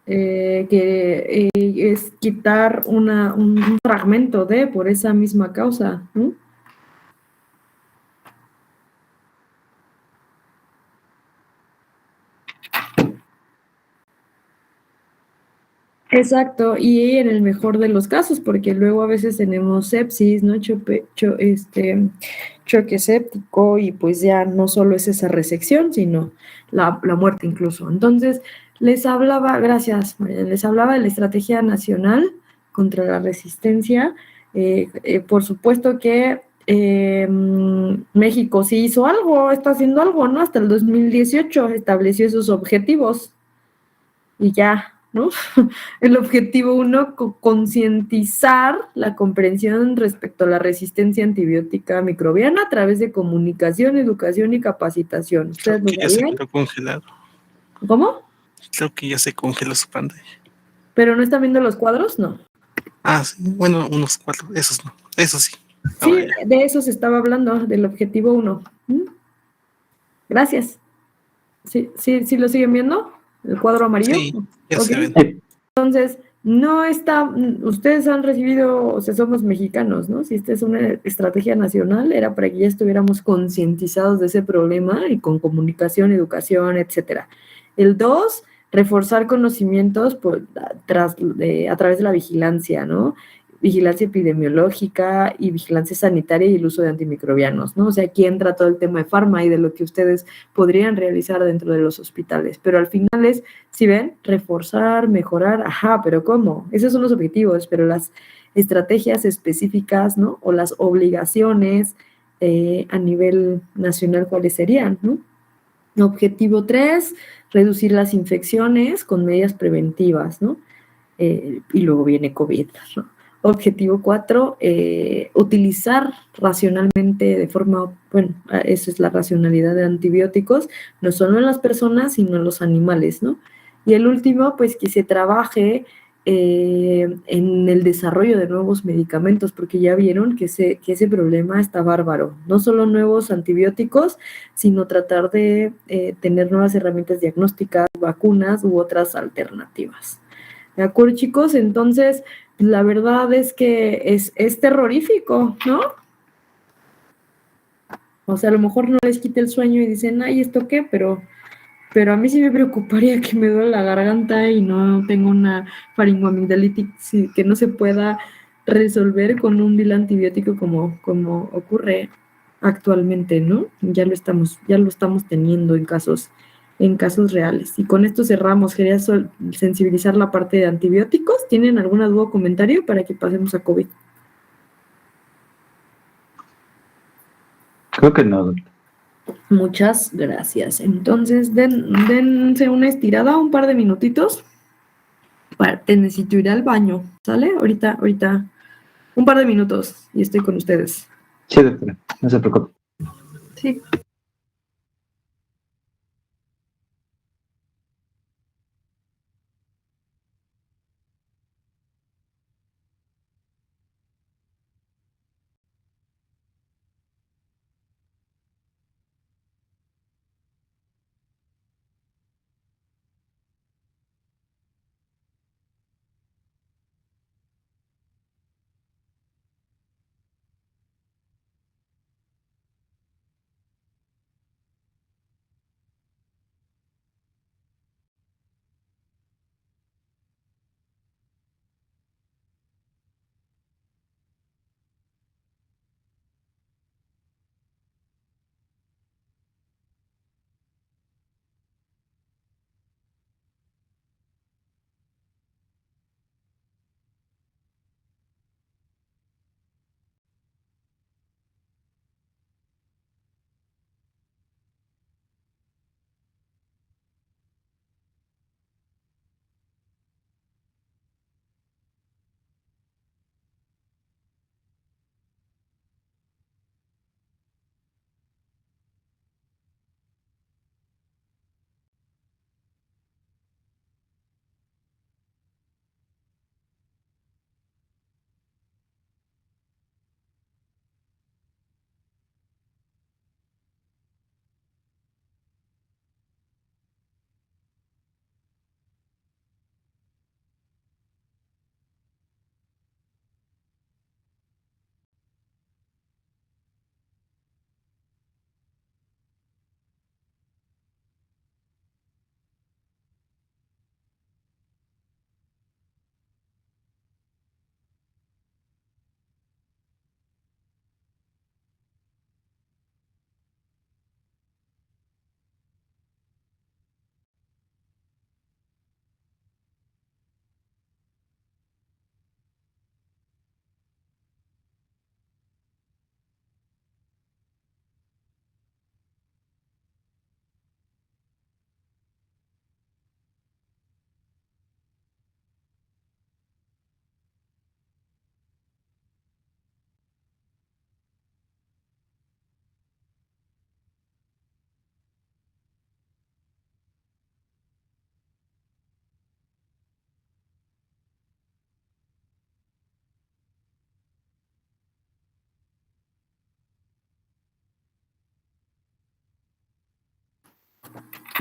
Que es quitar un fragmento de por esa misma causa, ¿no? Exacto, y en el mejor de los casos, porque luego a veces tenemos sepsis, ¿no? Choque séptico, y pues ya no solo es esa resección, sino la muerte incluso. Entonces, les hablaba, gracias, María, les hablaba de la Estrategia Nacional contra la Resistencia. Por supuesto que México sí hizo algo, está haciendo algo, ¿no? Hasta el 2018 estableció esos objetivos y ya, ¿no? El objetivo 1, concientizar la comprensión respecto a la resistencia antibiótica microbiana a través de comunicación, educación y capacitación. ¿Ustedes lo Que ya se sabían? quedó congelado. ¿Cómo? Creo que ya se congeló su pantalla. ¿Pero no están viendo los cuadros? No. Ah, sí. Bueno, unos 4. Esos no. Eso sí. Sí, de eso se estaba hablando, del objetivo 1. Gracias. ¿Sí lo siguen viendo? ¿El cuadro amarillo? Sí, ya Ok. se ven. Entonces, no está, ustedes han recibido, o sea, somos mexicanos, ¿no? Si esta es una estrategia nacional, era para que ya estuviéramos concientizados de ese problema y con comunicación, educación, etcétera. El 2, reforzar conocimientos a través de la vigilancia, ¿no? Vigilancia epidemiológica y vigilancia sanitaria y el uso de antimicrobianos, ¿no? O sea, aquí entra todo el tema de farma y de lo que ustedes podrían realizar dentro de los hospitales, pero al final es, si ven, reforzar, mejorar, ajá, pero ¿cómo? Esos son los objetivos, pero las estrategias específicas, ¿no? O las obligaciones a nivel nacional, ¿cuáles serían, no? Objetivo 3, reducir las infecciones con medidas preventivas, ¿no? Y luego viene COVID, ¿no? Objetivo 4, utilizar racionalmente de forma, bueno, esa es la racionalidad de antibióticos, no solo en las personas, sino en los animales, ¿no? Y el último, pues que se trabaje en el desarrollo de nuevos medicamentos, porque ya vieron que ese problema está bárbaro. No solo nuevos antibióticos, sino tratar de tener nuevas herramientas diagnósticas, vacunas u otras alternativas. ¿De acuerdo, chicos? Entonces, la verdad es que es terrorífico, ¿no? O sea, a lo mejor no les quita el sueño y dicen, ay, ¿esto qué? Pero a mí sí me preocuparía que me duele la garganta y no tengo una faringoamigdalitis que no se pueda resolver con un vil antibiótico como ocurre actualmente, ¿no? Ya lo estamos teniendo en casos reales. Y con esto cerramos. Quería sensibilizar la parte de antibióticos. ¿Tienen alguna duda o comentario para que pasemos a COVID? Creo que no. Muchas gracias. Entonces, dense una estirada, un par de minutitos. Te necesito ir al baño, ¿sale? Ahorita, un par de minutos y estoy con ustedes. Sí, doctora, no se preocupe. Sí.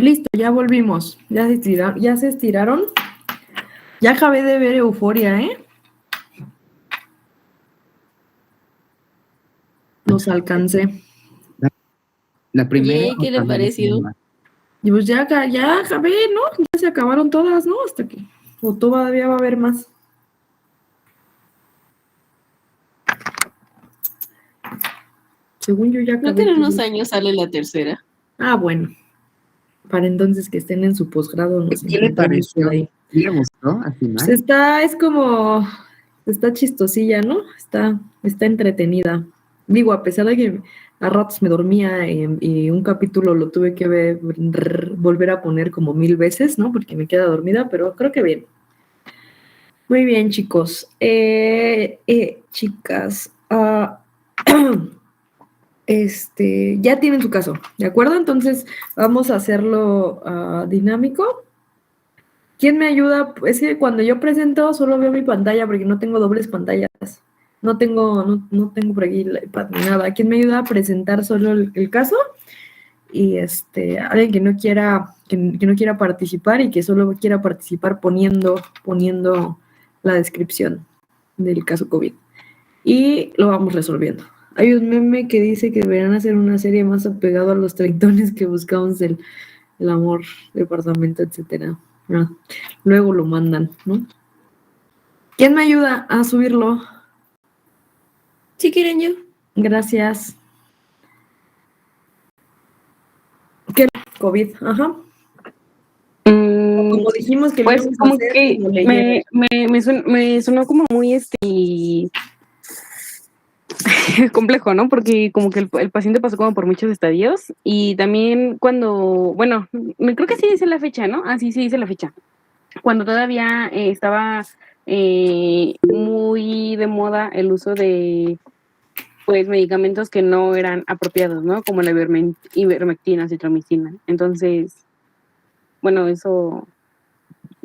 Listo, ya volvimos. Ya se estiraron. Ya acabé de ver Euforia, ¿eh? Los alcancé. La primera. ¿Qué le pareció? Y pues ya acabé, ¿no? Ya se acabaron todas, ¿no? Hasta que. O todavía va a haber más. Según yo ya acabé. Creo que en unos años sale la tercera. Ah, bueno. Para entonces que estén en su posgrado. ¿Qué le pareció? ¿Le gustó al final? Pues está chistosilla, ¿no? Está entretenida. Digo, a pesar de que a ratos me dormía y un capítulo lo tuve que volver a poner como 1000 veces, ¿no? Porque me queda dormida, pero creo que bien. Muy bien, chicos. Chicas, ya tienen su caso, ¿de acuerdo? Entonces vamos a hacerlo dinámico. ¿Quién me ayuda? Es que cuando yo presento solo veo mi pantalla porque no tengo dobles pantallas. No tengo por aquí el iPad ni nada. ¿Quién me ayuda a presentar solo el caso? Y alguien que no quiera participar y que solo quiera participar poniendo la descripción del caso COVID. Y lo vamos resolviendo. Hay un meme que dice que deberían hacer una serie más apegado a los treintones que buscamos el amor, departamento, etcétera. Luego lo mandan, ¿no? ¿Quién me ayuda a subirlo? Si quieren yo. Gracias. ¿Qué? COVID, ajá. Como dijimos que pues como hacer, que me sonó como muy complejo, ¿no? Porque como que el paciente pasó como por muchos estadios y también bueno, creo que sí dice la fecha, ¿no? Ah, sí dice la fecha. Cuando todavía estaba muy de moda el uso de pues medicamentos que no eran apropiados, ¿no? Como la ivermectina, citromicina. Entonces, bueno, eso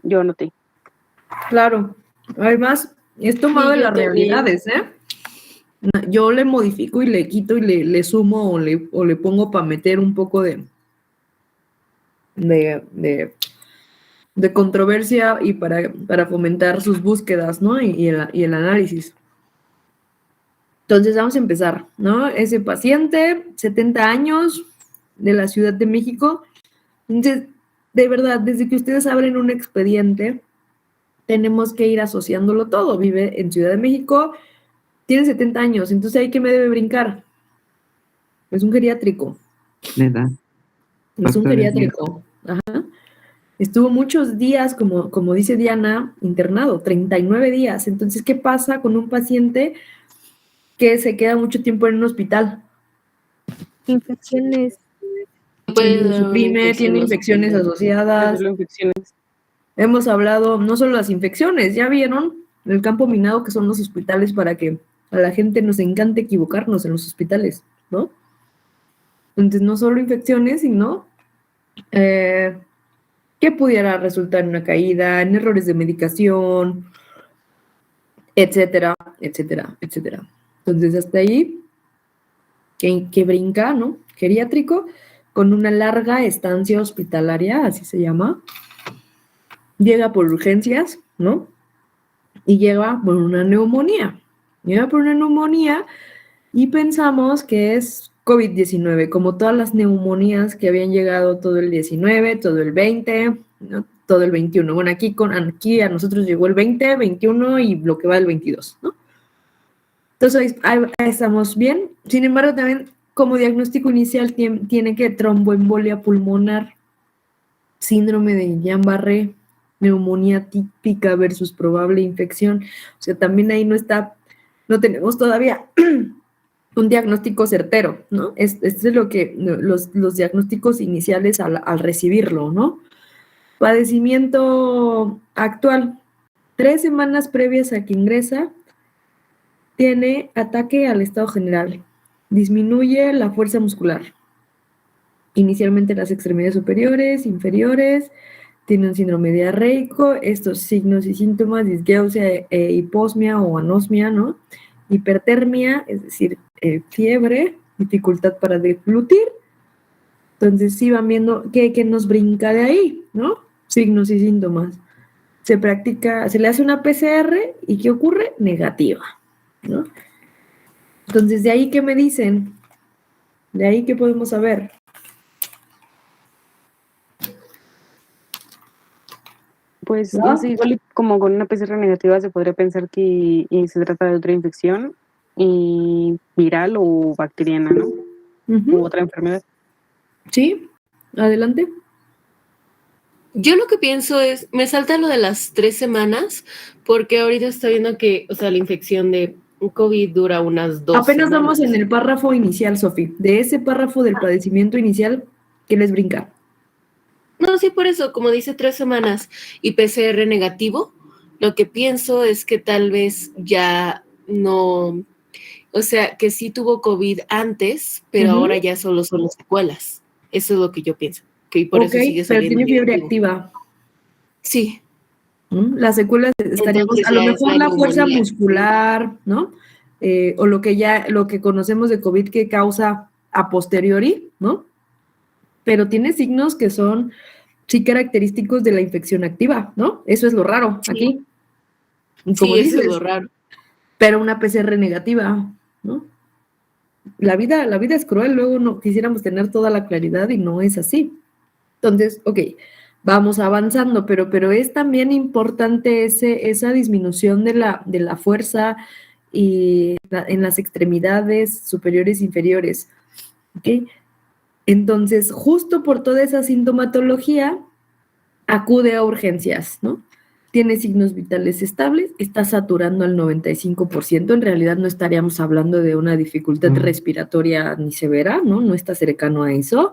yo noté. Claro. Además, es tomado de las realidades, ¿eh? Yo le modifico y le quito y le sumo o le pongo para meter un poco de controversia y para fomentar sus búsquedas, ¿no? Y el análisis. Entonces vamos a empezar, ¿no? Ese paciente, 70 años, de la Ciudad de México. Entonces, de verdad, desde que ustedes abren un expediente, tenemos que ir asociándolo todo. Vive en Ciudad de México, tiene 70 años, entonces ¿ahí qué me debe brincar? Es un geriátrico. ¿De edad? Es un geriátrico. Ajá. Estuvo muchos días, como dice Diana, internado, 39 días. Entonces, ¿qué pasa con un paciente que se queda mucho tiempo en un hospital? Infecciones. Tiene infecciones asociadas. Hemos hablado no solo las infecciones, ya vieron el campo minado que son los hospitales para que a la gente nos encante equivocarnos en los hospitales, ¿no? Entonces, no solo infecciones, sino que pudiera resultar en una caída, en errores de medicación, etcétera, etcétera, etcétera. Entonces, hasta ahí, que brinca, ¿no? Geriátrico, con una larga estancia hospitalaria, así se llama. Llega por urgencias, ¿no? Y llega por una neumonía. Llega por una neumonía y pensamos que es COVID-19, como todas las neumonías que habían llegado todo el 19, todo el 20, ¿no? Todo el 21. Bueno, aquí a nosotros llegó el 20, 21 y lo que va del 22, ¿no? Entonces, ahí estamos bien. Sin embargo, también como diagnóstico inicial tiene que tromboembolia pulmonar, síndrome de Guillain-Barré, neumonía típica versus probable infección. O sea, también ahí no tenemos todavía un diagnóstico certero, ¿no? Este es lo que los diagnósticos iniciales al recibirlo, ¿no? Padecimiento actual, 3 semanas previas a que ingresa, tiene ataque al estado general, disminuye la fuerza muscular, inicialmente las extremidades superiores, inferiores, tiene un síndrome diarreico, estos signos y síntomas, disgeusia, hiposmia o anosmia, ¿no? Hipertermia, es decir, fiebre, dificultad para deglutir, Entonces sí van viendo qué nos brinca de ahí, ¿no? Signos y síntomas. Se le hace una PCR y ¿qué ocurre? Negativa, ¿no? Entonces, ¿de ahí qué me dicen? ¿De ahí qué podemos saber? Pues ¿No? no sé, igual y como con una PCR negativa se podría pensar que se trata de otra infección viral o bacteriana, ¿no? U otra enfermedad. Sí, adelante. Yo lo que pienso es, me salta lo de las 3 semanas, porque ahorita estoy viendo que, o sea, la infección de COVID dura unas 2 Apenas semanas. vamos en el párrafo inicial, Sofi. De ese párrafo del padecimiento inicial, ¿qué les brinca? No, sí, por eso, como dice 3 semanas y PCR negativo, lo que pienso es que tal vez ya no, o sea, que sí tuvo COVID antes, pero ahora ya solo son las secuelas. Eso es lo que yo pienso, que por eso sigue pero saliendo tiene fiebre negativo. activa. Sí. Las secuelas estaríamos, Entonces a lo ya es mejor la la fuerza neumonía. muscular, ¿no? O lo que conocemos de COVID que causa a posteriori, ¿no? Pero tiene signos que son sí característicos de la infección activa, ¿no? Eso es lo raro aquí. Y como Sí, eso es dices, lo raro. pero una PCR negativa, ¿no? La vida es cruel, luego no quisiéramos tener toda la claridad y no es así. Entonces, ok, vamos avanzando, pero es también importante esa disminución de la fuerza y en las extremidades superiores e inferiores, ¿ok? Entonces, justo por toda esa sintomatología, acude a urgencias, ¿no? Tiene signos vitales estables, está saturando al 95%, en realidad no estaríamos hablando de una dificultad respiratoria ni severa, ¿no? No está cercano a eso.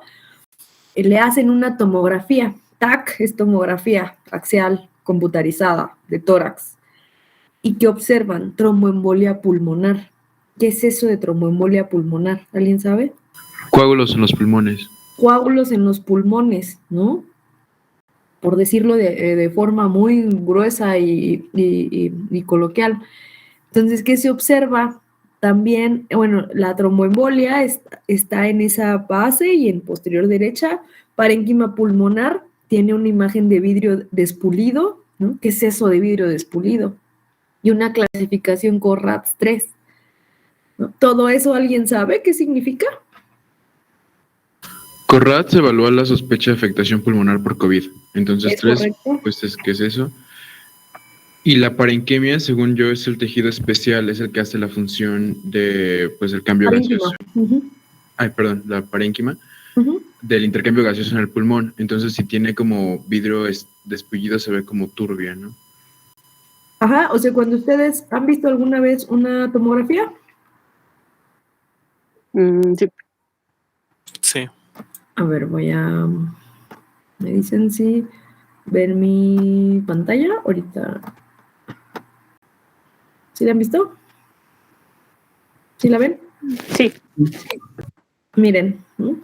Le hacen una tomografía, TAC es tomografía axial computarizada de tórax, y que observan tromboembolia pulmonar. ¿Qué es eso de tromboembolia pulmonar? ¿Alguien sabe? Coágulos en los pulmones. Coágulos en los pulmones, ¿no? Por decirlo de forma muy gruesa y coloquial. Entonces, ¿qué se observa? También, bueno, la tromboembolia está en esa base y en posterior derecha. Parénquima pulmonar tiene una imagen de vidrio despulido, ¿no? ¿Qué es eso de vidrio despulido? Y una clasificación CORRATS 3. ¿No? ¿Todo eso alguien sabe qué significa? CORRAT evalúa la sospecha de afectación pulmonar por COVID. Entonces, ¿Es 3, correcto? pues ¿qué es eso? Y la parenquimia, según yo, es el tejido especial, es el que hace la función de, pues, el cambio Parénquima. gaseoso. La parénquima del intercambio gaseoso en el pulmón. Entonces, si tiene como vidrio despullido, se ve como turbia, ¿no? Ajá, o sea, cuando ustedes han visto alguna vez una tomografía. Sí. Sí. A ver, me dicen si ven mi pantalla ahorita. ¿Sí la han visto? ¿Sí la ven? Sí. Miren, ¿no?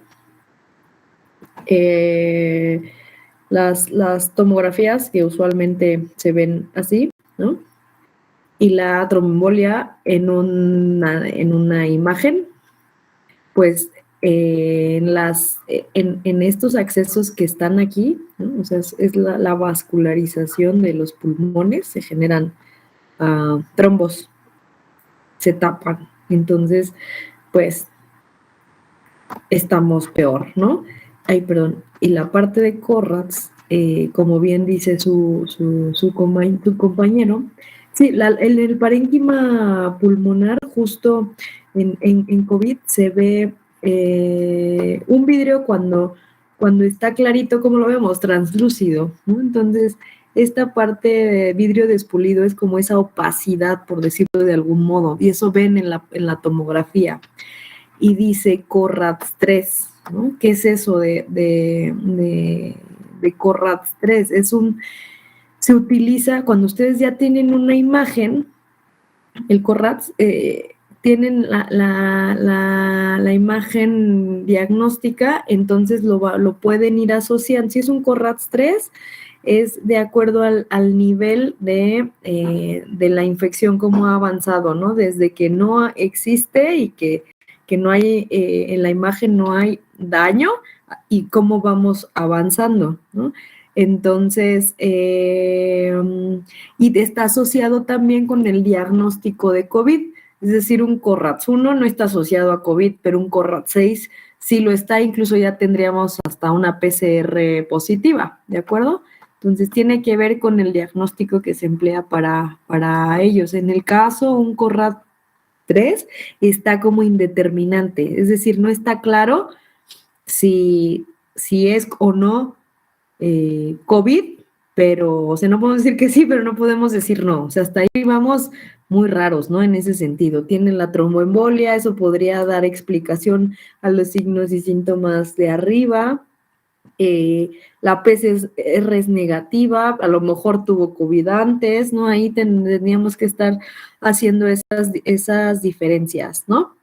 Las tomografías que usualmente se ven así, ¿no? Y la tromboembolia en una imagen, pues en estos accesos que están aquí, ¿no? O sea, es la vascularización de los pulmones, se generan trombos, se tapan. Entonces, pues estamos peor, ¿no? Ay, perdón. Y la parte de CORRATS, como bien dice tu compañero, sí, en el parénquima pulmonar, justo en COVID, se ve un vidrio cuando está clarito, como lo vemos, translúcido, ¿no? Entonces, esta parte de vidrio despulido es como esa opacidad, por decirlo de algún modo, y eso ven en la tomografía. Y dice CORRATS 3, ¿no? ¿Qué es eso de CORRATS 3? Se utiliza cuando ustedes ya tienen una imagen, el CORRATS, tienen la imagen diagnóstica, entonces lo pueden ir asociando. Si es un CORRATS 3, es de acuerdo al nivel de la infección, cómo ha avanzado, ¿no? Desde que no existe y que que no hay, en la imagen no hay daño y cómo vamos avanzando, ¿no? Entonces, y está asociado también con el diagnóstico de COVID, es decir, un CORRATS-1 no está asociado a COVID, pero un CORRATS-6 sí lo está, incluso ya tendríamos hasta una PCR positiva, ¿de acuerdo? Entonces, tiene que ver con el diagnóstico que se emplea para ellos. En el caso, un CORRAT-3 está como indeterminante, es decir, no está claro si es o no COVID, pero, o sea, no podemos decir que sí, pero no podemos decir no. O sea, hasta ahí vamos muy raros, ¿no? En ese sentido. Tienen la tromboembolia, eso podría dar explicación a los signos y síntomas de arriba. La PCR es negativa, a lo mejor tuvo COVID antes, ¿no? Ahí tendríamos que estar haciendo esas diferencias, ¿no?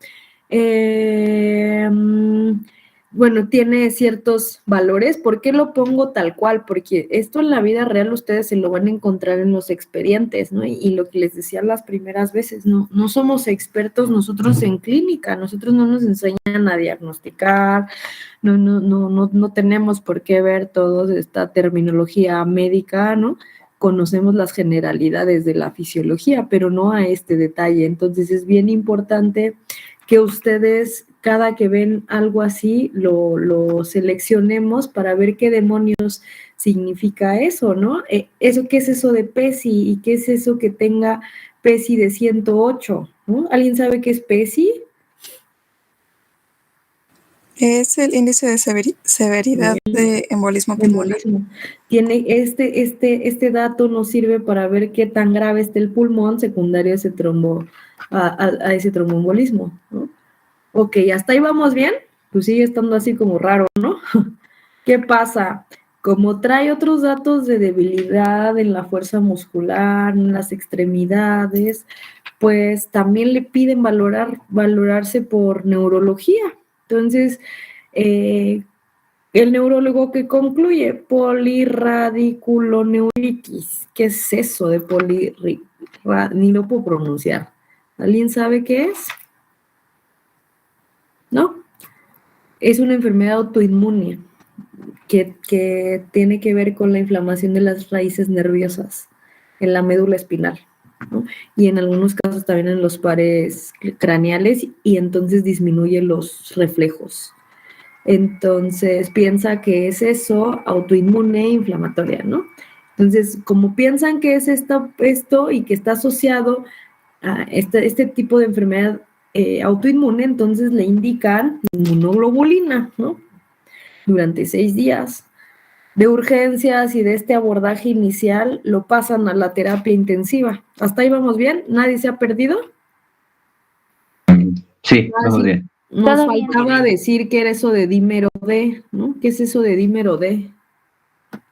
Bueno, tiene ciertos valores. ¿Por qué lo pongo tal cual? Porque esto en la vida real ustedes se lo van a encontrar en los expedientes, ¿no? Y lo que les decía las primeras veces, no somos expertos nosotros en clínica, nosotros no nos enseñan a diagnosticar, no tenemos por qué ver toda esta terminología médica, ¿no? Conocemos las generalidades de la fisiología, pero no a este detalle. Entonces es bien importante que ustedes, cada que ven algo así, lo seleccionemos para ver qué demonios significa eso, ¿no? ¿Eso qué es eso de PESI? ¿Y qué es eso que tenga PESI de 108? ¿No? ¿Alguien sabe qué es PESI? Es el índice de severidad de embolismo pulmonar. Tiene este dato nos sirve para ver qué tan grave está el pulmón secundario a ese a ese tromboembolismo, ¿no? Ok, hasta ahí vamos bien, pues sigue estando así como raro, ¿no? ¿Qué pasa? Como trae otros datos de debilidad en la fuerza muscular, en las extremidades, pues también le piden valorarse por neurología. Entonces, el neurólogo que concluye, polirradiculoneuritis. ¿Qué es eso de ni lo puedo pronunciar? ¿Alguien sabe qué es? ¿No? Es una enfermedad autoinmune que tiene que ver con la inflamación de las raíces nerviosas en la médula espinal, ¿no? Y en algunos casos también en los pares craneales, y entonces disminuye los reflejos. Entonces piensa que es eso, autoinmune inflamatoria, ¿no? Entonces, como piensan que es esto y que está asociado a este tipo de enfermedad autoinmune, entonces le indican inmunoglobulina, ¿no? Durante 6 días. De urgencias y de este abordaje inicial lo pasan a la terapia intensiva. ¿Hasta ahí vamos bien? ¿Nadie se ha perdido? Sí, vamos bien. Nos faltaba decir qué era eso de dímero D, ¿no? ¿Qué es eso de dímero D?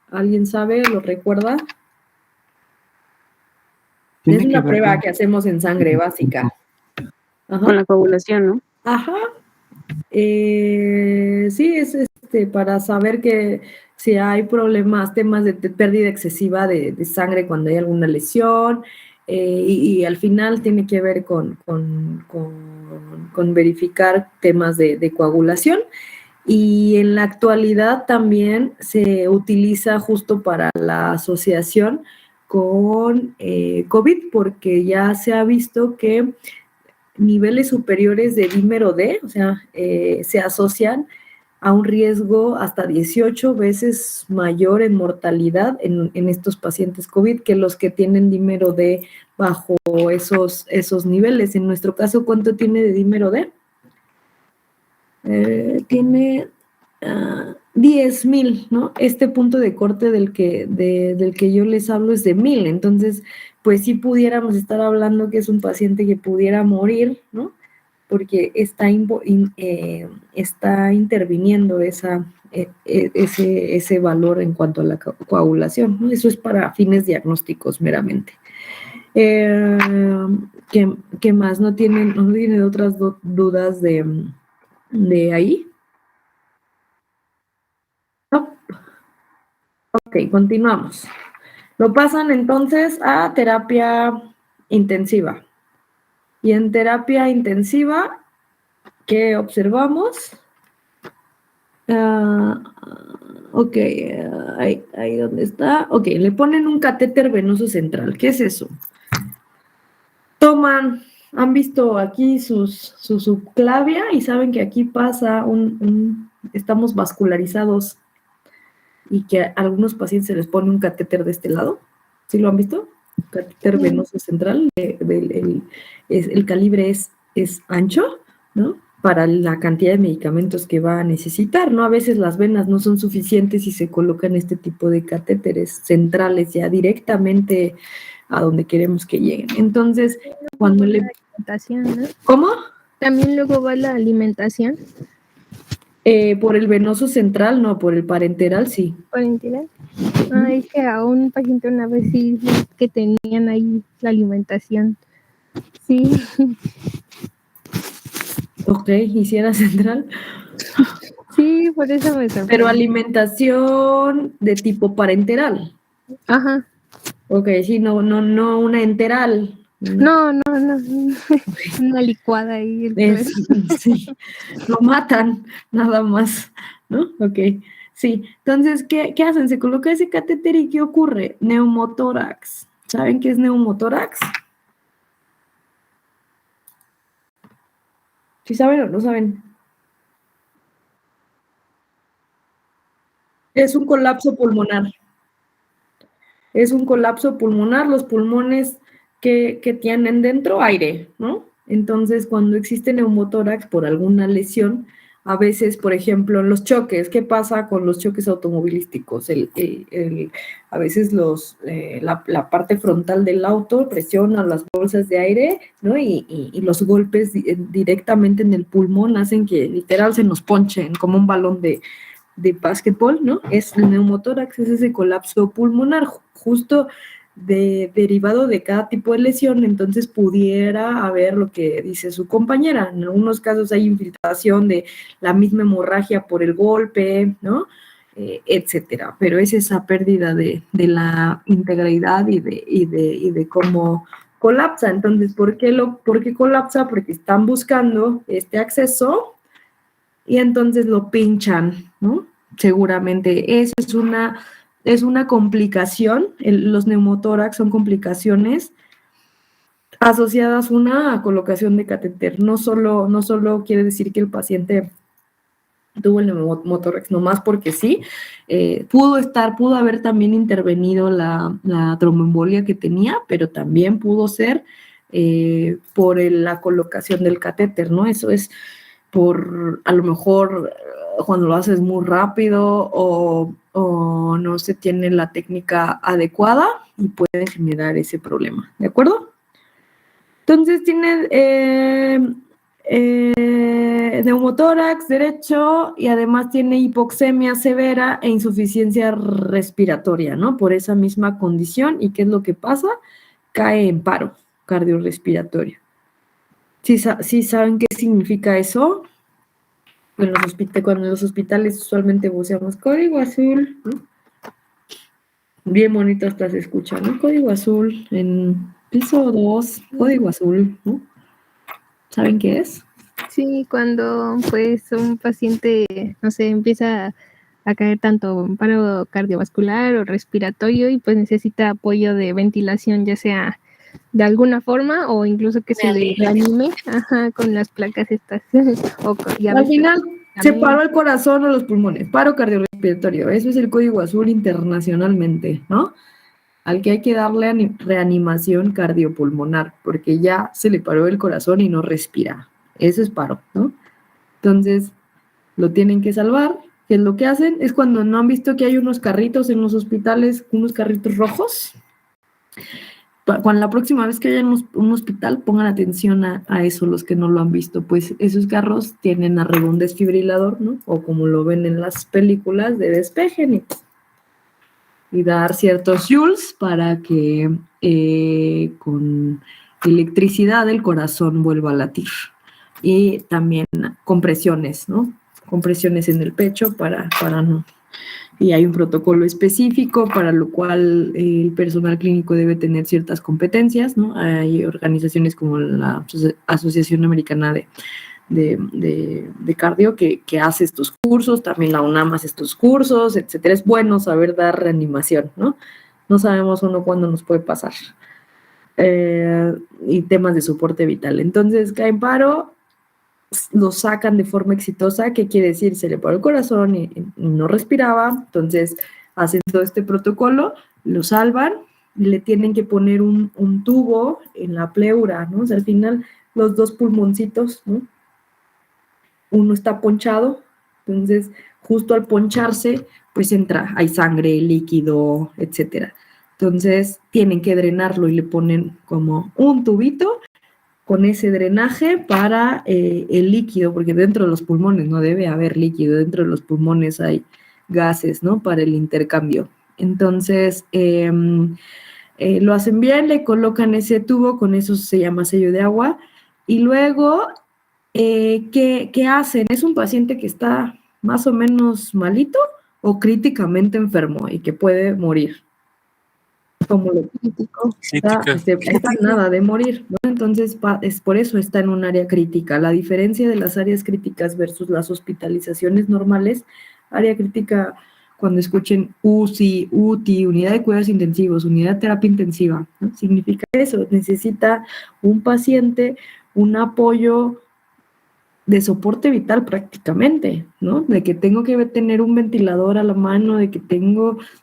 ¿Alguien sabe? ¿Lo recuerda? Es una prueba que hacemos en sangre básica. Ajá. Con la coagulación, ¿no? Ajá. Sí, es para saber que si hay problemas, temas de pérdida excesiva de sangre cuando hay alguna lesión, y al final tiene que ver con verificar temas de coagulación. Y en la actualidad también se utiliza justo para la asociación con COVID, porque ya se ha visto que niveles superiores de dímero D, o sea, se asocian a un riesgo hasta 18 veces mayor en mortalidad en estos pacientes COVID que los que tienen dímero D bajo esos niveles. En nuestro caso, ¿cuánto tiene de dímero D? Tiene 10,000, ¿no? Este punto de corte del que yo les hablo es de 1,000, entonces, pues sí pudiéramos estar hablando que es un paciente que pudiera morir, ¿no? Porque está interviniendo ese valor en cuanto a la coagulación, ¿no? Eso es para fines diagnósticos meramente. ¿Qué más? ¿No tienen otras dudas de ahí? No. Ok, continuamos. Lo pasan entonces a terapia intensiva. Y en terapia intensiva, ¿qué observamos? Ok, ahí donde está. Ok, le ponen un catéter venoso central. ¿Qué es eso? Han visto aquí su subclavia y saben que aquí pasa estamos vascularizados y que a algunos pacientes se les pone un catéter de este lado. ¿Sí lo han visto? Catéter venoso central. El calibre es ancho, ¿no? Para la cantidad de medicamentos que va a necesitar, ¿no? A veces las venas no son suficientes y se colocan este tipo de catéteres centrales ya directamente a donde queremos que lleguen. Entonces, cuando le... alimentación, ¿no? ¿Cómo? También luego va la alimentación. Por el venoso central, no, por el parenteral, sí. ¿Parenteral? Es que a un paciente una vez sí que tenían ahí la alimentación. Sí. Ok, ¿hiciera central? Sí, por eso me sorprende. Pero alimentación de tipo parenteral. Ajá. Ok, sí, no una enteral. No, una licuada ahí. Sí, lo matan, nada más, ¿no? Ok, sí. Entonces, ¿qué hacen? Se coloca ese catéter y ¿qué ocurre? Neumotórax. ¿Saben qué es neumotórax? ¿Sí saben o no saben? Es un colapso pulmonar. Es un colapso pulmonar, los pulmones que tienen dentro aire, ¿no? Entonces, cuando existe neumotórax por alguna lesión, a veces, por ejemplo, en los choques, ¿qué pasa con los choques automovilísticos? A veces la parte frontal del auto presiona las bolsas de aire, ¿no? Y los golpes directamente en el pulmón hacen que literal se nos ponchen como un balón de básquetbol, ¿no? Es el neumotórax, es ese colapso pulmonar, justo derivado de cada tipo de lesión. Entonces pudiera haber lo que dice su compañera. En algunos casos hay infiltración de la misma hemorragia por el golpe, ¿no? Etcétera. Pero es esa pérdida de la integridad y de cómo colapsa. Entonces, ¿por qué colapsa? Porque están buscando este acceso y entonces lo pinchan, ¿no? Seguramente eso es una complicación. Los neumotórax son complicaciones asociadas a colocación de catéter. No solo quiere decir que el paciente tuvo el neumotórax nomás porque sí. Pudo haber también intervenido la tromboembolia que tenía, pero también pudo ser por la colocación del catéter, ¿no? Eso es por, a lo mejor, cuando lo haces muy rápido o no se tiene la técnica adecuada y puede generar ese problema, ¿de acuerdo? Entonces tiene neumotórax derecho y además tiene hipoxemia severa e insuficiencia respiratoria, ¿no? Por esa misma condición. ¿Y qué es lo que pasa? Cae en paro cardiorrespiratorio. ¿Sí saben qué significa eso? Cuando en los hospitales usualmente voceamos código azul, ¿no? Bien bonito hasta se escucha, ¿no? Código azul en piso 2, código azul, ¿no? ¿Saben qué es? Sí, cuando pues un paciente, no sé, empieza a caer tanto en paro cardiovascular o respiratorio y pues necesita apoyo de ventilación, ya sea de alguna forma o incluso que se le reanime con las placas estas. Al final se paró el corazón o los pulmones, paro cardiorrespiratorio, eso es el código azul internacionalmente, ¿no? Al que hay que darle reanimación cardiopulmonar, porque ya se le paró el corazón y no respira. Eso es paro, ¿no? Entonces, lo tienen que salvar. ¿Qué es lo que hacen? Es cuando no han visto que hay unos carritos en los hospitales, unos carritos rojos. Cuando la próxima vez que vayan a un hospital, pongan atención a eso, los que no lo han visto, pues esos carros tienen arriba un desfibrilador, ¿no? O como lo ven en las películas, de despejen y dar ciertos joules para que con electricidad el corazón vuelva a latir. Y también compresiones, ¿no? Compresiones en el pecho para no. Y hay un protocolo específico para lo cual el personal clínico debe tener ciertas competencias, ¿no? Hay organizaciones como la Asociación Americana de cardio que hace estos cursos, también la UNAM hace estos cursos, etcétera. Es bueno saber dar reanimación, ¿no? No sabemos uno cuándo nos puede pasar. Y temas de soporte vital. Entonces, cae en paro, lo sacan de forma exitosa. ¿Qué quiere decir? Se le paró el corazón y no respiraba, entonces hacen todo este protocolo, lo salvan, le tienen que poner un tubo en la pleura, ¿no? O sea, al final los dos pulmoncitos, ¿no? Uno está ponchado, entonces justo al poncharse, pues hay sangre, líquido, etcétera. Entonces tienen que drenarlo y le ponen como un tubito con ese drenaje para el líquido, porque dentro de los pulmones no debe haber líquido, dentro de los pulmones hay gases, ¿no? Para el intercambio. Entonces, lo hacen bien, le colocan ese tubo, con eso se llama sello de agua, y luego, ¿qué hacen? Es un paciente que está más o menos malito o críticamente enfermo y que puede morir. Como lo crítico, está nada de morir, ¿no? Entonces, es por eso está en un área crítica. La diferencia de las áreas críticas versus las hospitalizaciones normales, área crítica, cuando escuchen UCI, UTI, unidad de cuidados intensivos, unidad de terapia intensiva, ¿no? Significa eso, necesita un paciente un apoyo de soporte vital prácticamente, ¿no? De que tengo que tener un ventilador a la mano, de que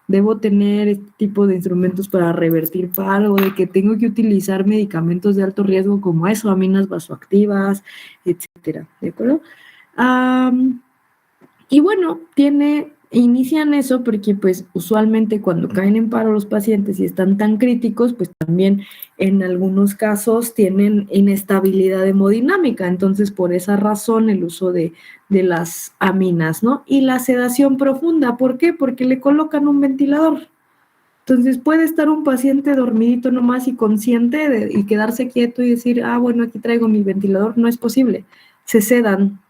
debo tener este tipo de instrumentos para revertir paro, de que tengo que utilizar medicamentos de alto riesgo como eso, aminas vasoactivas, etcétera, ¿de acuerdo? Y bueno, inician eso porque pues usualmente cuando caen en paro los pacientes y están tan críticos, pues también en algunos casos tienen inestabilidad hemodinámica, entonces por esa razón el uso de las aminas, ¿no? Y la sedación profunda, ¿por qué? Porque le colocan un ventilador. Entonces puede estar un paciente dormidito nomás y consciente y quedarse quieto y decir, bueno, aquí traigo mi ventilador, no es posible. Se sedan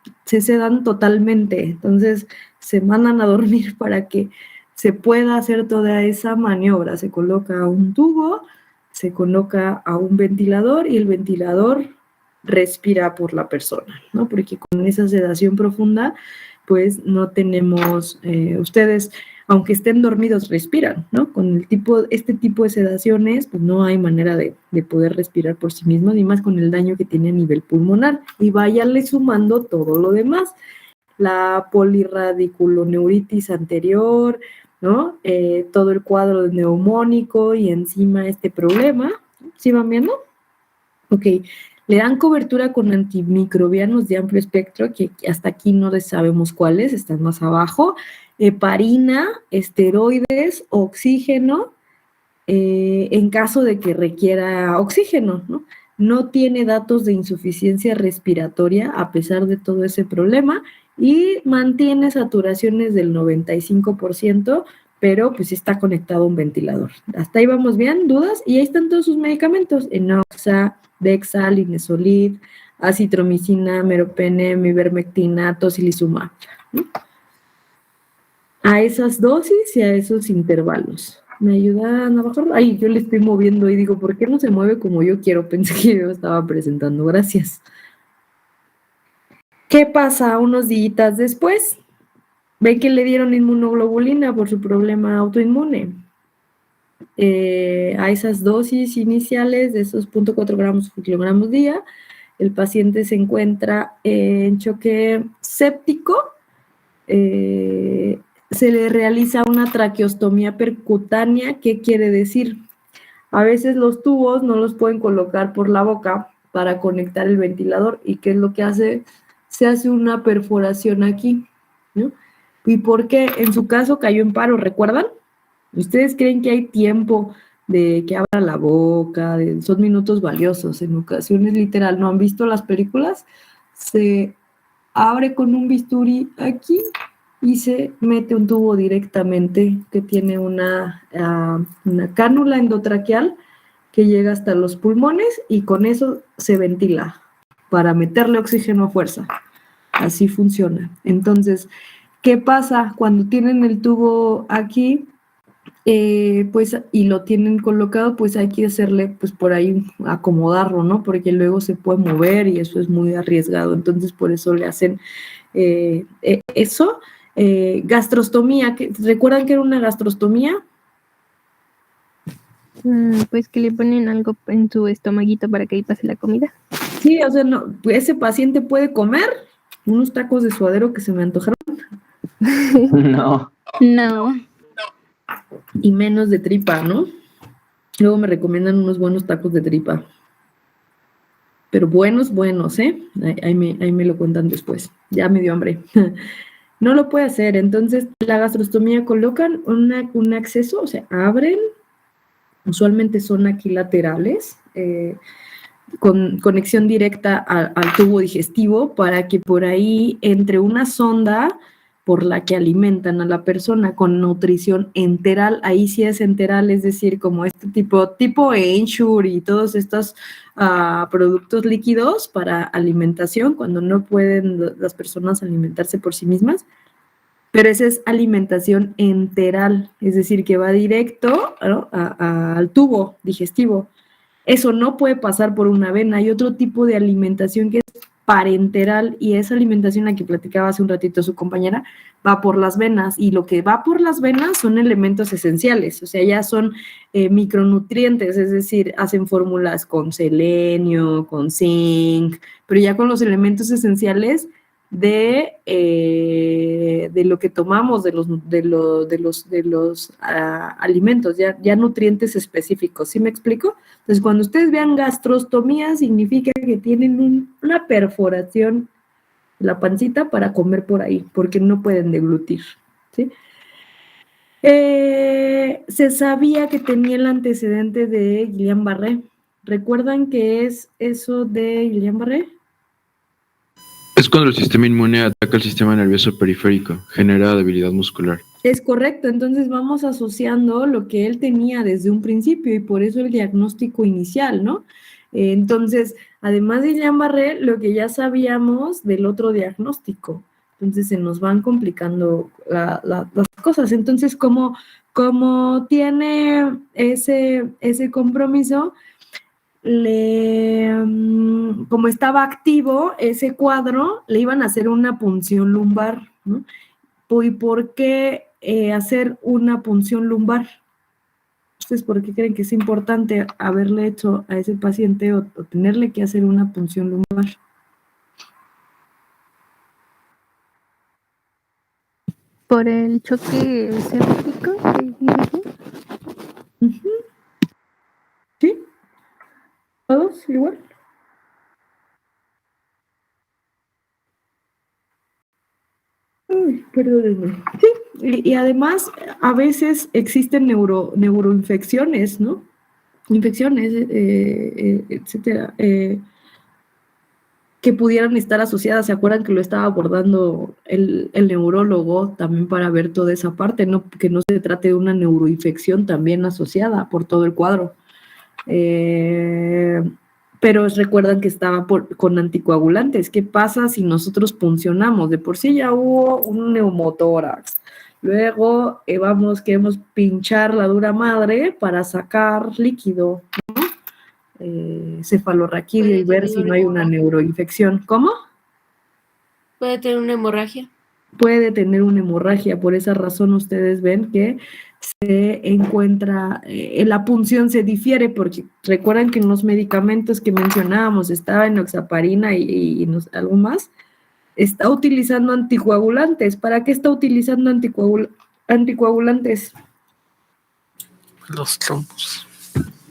totalmente, entonces se mandan a dormir para que se pueda hacer toda esa maniobra. Se coloca un tubo, se coloca a un ventilador y el ventilador respira por la persona, ¿no? Porque con esa sedación profunda, pues no tenemos, ustedes, aunque estén dormidos, respiran, ¿no? Con este tipo de sedaciones, pues no hay manera de poder respirar por sí mismos, ni más con el daño que tiene a nivel pulmonar. Y váyanle sumando todo lo demás, la polirradiculoneuritis anterior, ¿no? Todo el cuadro neumónico y encima este problema. ¿Sí van viendo? Ok. Le dan cobertura con antimicrobianos de amplio espectro, que hasta aquí no sabemos cuáles, están más abajo. Heparina, esteroides, oxígeno, en caso de que requiera oxígeno, ¿no? No tiene datos de insuficiencia respiratoria a pesar de todo ese problema y mantiene saturaciones del 95%, pero pues está conectado a un ventilador. Hasta ahí vamos bien, ¿dudas? Y ahí están todos sus medicamentos, Enoxa, Dexa, Linezolid, acitromicina, meropenem, ivermectina, tocilizumab, ¿no? A esas dosis y a esos intervalos. ¿Me ayudan a bajar? Ay, yo le estoy moviendo y digo, ¿por qué no se mueve como yo quiero? Pensé que yo estaba presentando. Gracias. ¿Qué pasa unos días después? Ven que le dieron inmunoglobulina por su problema autoinmune. A esas dosis iniciales de esos 0.4 gramos por kilogramos día, el paciente se encuentra en choque séptico, se le realiza una traqueostomía percutánea. ¿Qué quiere decir? A veces los tubos no los pueden colocar por la boca para conectar el ventilador. ¿Y qué es lo que hace? Se hace una perforación aquí, ¿no? ¿Y por qué? En su caso cayó en paro, ¿recuerdan? ¿Ustedes creen que hay tiempo de que abra la boca? Son minutos valiosos. En ocasiones, literal, ¿no han visto las películas? Se abre con un bisturí aquí y se mete un tubo directamente que tiene una cánula endotraqueal que llega hasta los pulmones y con eso se ventila para meterle oxígeno a fuerza. Así funciona. Entonces, ¿qué pasa cuando tienen el tubo aquí? pues, y lo tienen colocado, pues hay que hacerle, pues por ahí acomodarlo, ¿no? Porque luego se puede mover y eso es muy arriesgado. Entonces, por eso le hacen eso. Gastrostomía, ¿recuerdan que era una gastrostomía? Pues que le ponen algo en su estomaguito para que ahí pase la comida. Sí, o sea, no, ese paciente puede comer unos tacos de suadero que se me antojaron. No. No. Y menos de tripa, ¿no? Luego me recomiendan unos buenos tacos de tripa. Pero buenos, ¿eh? Ahí me lo cuentan después. Ya me dio hambre. No lo puede hacer. Entonces, la gastrostomía colocan un acceso, o sea, abren, usualmente son aquí laterales, con conexión directa al tubo digestivo para que por ahí entre una sonda por la que alimentan a la persona con nutrición enteral, ahí sí es enteral, es decir, como este tipo Ensure y todos estos productos líquidos para alimentación, cuando no pueden las personas alimentarse por sí mismas, pero esa es alimentación enteral, es decir, que va directo, ¿no? al tubo digestivo. Eso no puede pasar por una vena. Hay otro tipo de alimentación que es parenteral y esa alimentación, la que platicaba hace un ratito su compañera, va por las venas y lo que va por las venas son elementos esenciales, o sea, ya son micronutrientes, es decir, hacen fórmulas con selenio, con zinc, pero ya con los elementos esenciales de lo que tomamos, de los alimentos, ya nutrientes específicos, ¿sí me explico? Entonces, cuando ustedes vean gastrostomía, significa que tienen una perforación de la pancita para comer por ahí, porque no pueden deglutir, ¿sí? Se sabía que tenía el antecedente de Guillain-Barré. ¿Recuerdan qué es eso de Guillain-Barré? Es cuando el sistema inmune ataca el sistema nervioso periférico, genera debilidad muscular. Es correcto, entonces vamos asociando lo que él tenía desde un principio y por eso el diagnóstico inicial, ¿no? Entonces, además de Guillain-Barré, lo que ya sabíamos del otro diagnóstico, entonces se nos van complicando las cosas. Entonces, como tiene ese compromiso, como estaba activo ese cuadro, le iban a hacer una punción lumbar, ¿no? ¿Y por qué hacer una punción lumbar? ¿Ustedes por qué creen que es importante haberle hecho a ese paciente o tenerle que hacer una punción lumbar? Por el choque séptico. ¿Sí? ¿Todos igual? Ay, perdónenme. Sí, y además a veces existen neuroinfecciones, ¿no? Infecciones, etcétera, que pudieran estar asociadas. ¿Se acuerdan que lo estaba abordando el neurólogo también para ver toda esa parte, ¿no? Que no se trate de una neuroinfección también asociada por todo el cuadro. Pero recuerdan que estaba con anticoagulantes. ¿Qué pasa si nosotros puncionamos? De por sí ya hubo un neumotórax. Luego queremos pinchar la dura madre para sacar líquido, ¿no? Cefalorraquídeo y ver si no hay una neuroinfección. ¿Cómo? ¿Puede tener una hemorragia? Puede tener una hemorragia. Por esa razón ustedes ven que se encuentra, la punción se difiere, porque recuerdan que en los medicamentos que mencionábamos estaba enoxaparina y algo más, está utilizando anticoagulantes. ¿Para qué está utilizando anticoagulantes? Los trombos.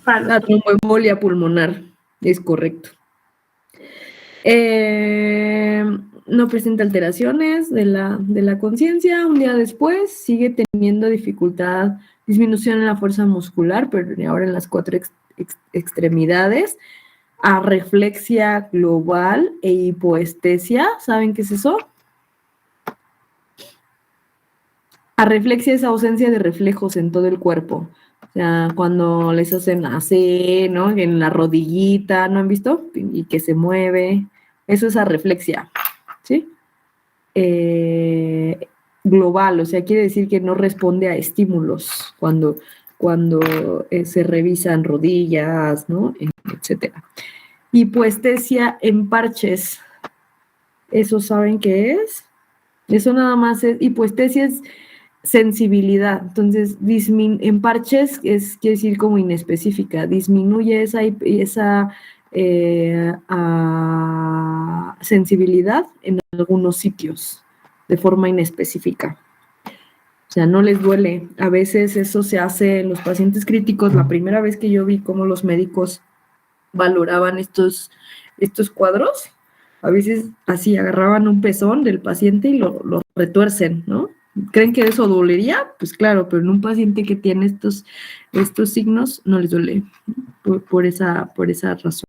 La tromboembolia pulmonar, es correcto. No presenta alteraciones de la conciencia. Un día después sigue teniendo dificultad, disminución en la fuerza muscular, pero ahora en las 4 extremidades, arreflexia global e hipoestesia. ¿Saben qué es eso? Arreflexia es ausencia de reflejos en todo el cuerpo. O sea, cuando les hacen así, ¿no? En la rodillita, ¿no han visto? Y que se mueve. Eso es arreflexia, ¿sí? global, o sea, quiere decir que no responde a estímulos cuando se revisan rodillas, ¿no? Etcétera. Hipoestesia en parches. ¿Eso saben qué es? Eso nada más es, hipoestesia es sensibilidad. Entonces, en parches quiere decir como inespecífica, disminuye esa sensibilidad en algunos sitios de forma inespecífica. O sea, no les duele. A veces eso se hace en los pacientes críticos. La primera vez que yo vi cómo los médicos valoraban estos cuadros, a veces así agarraban un pezón del paciente y lo retuercen, ¿no? ¿Creen que eso dolería? Pues claro, pero en un paciente que tiene estos signos no les duele por esa razón.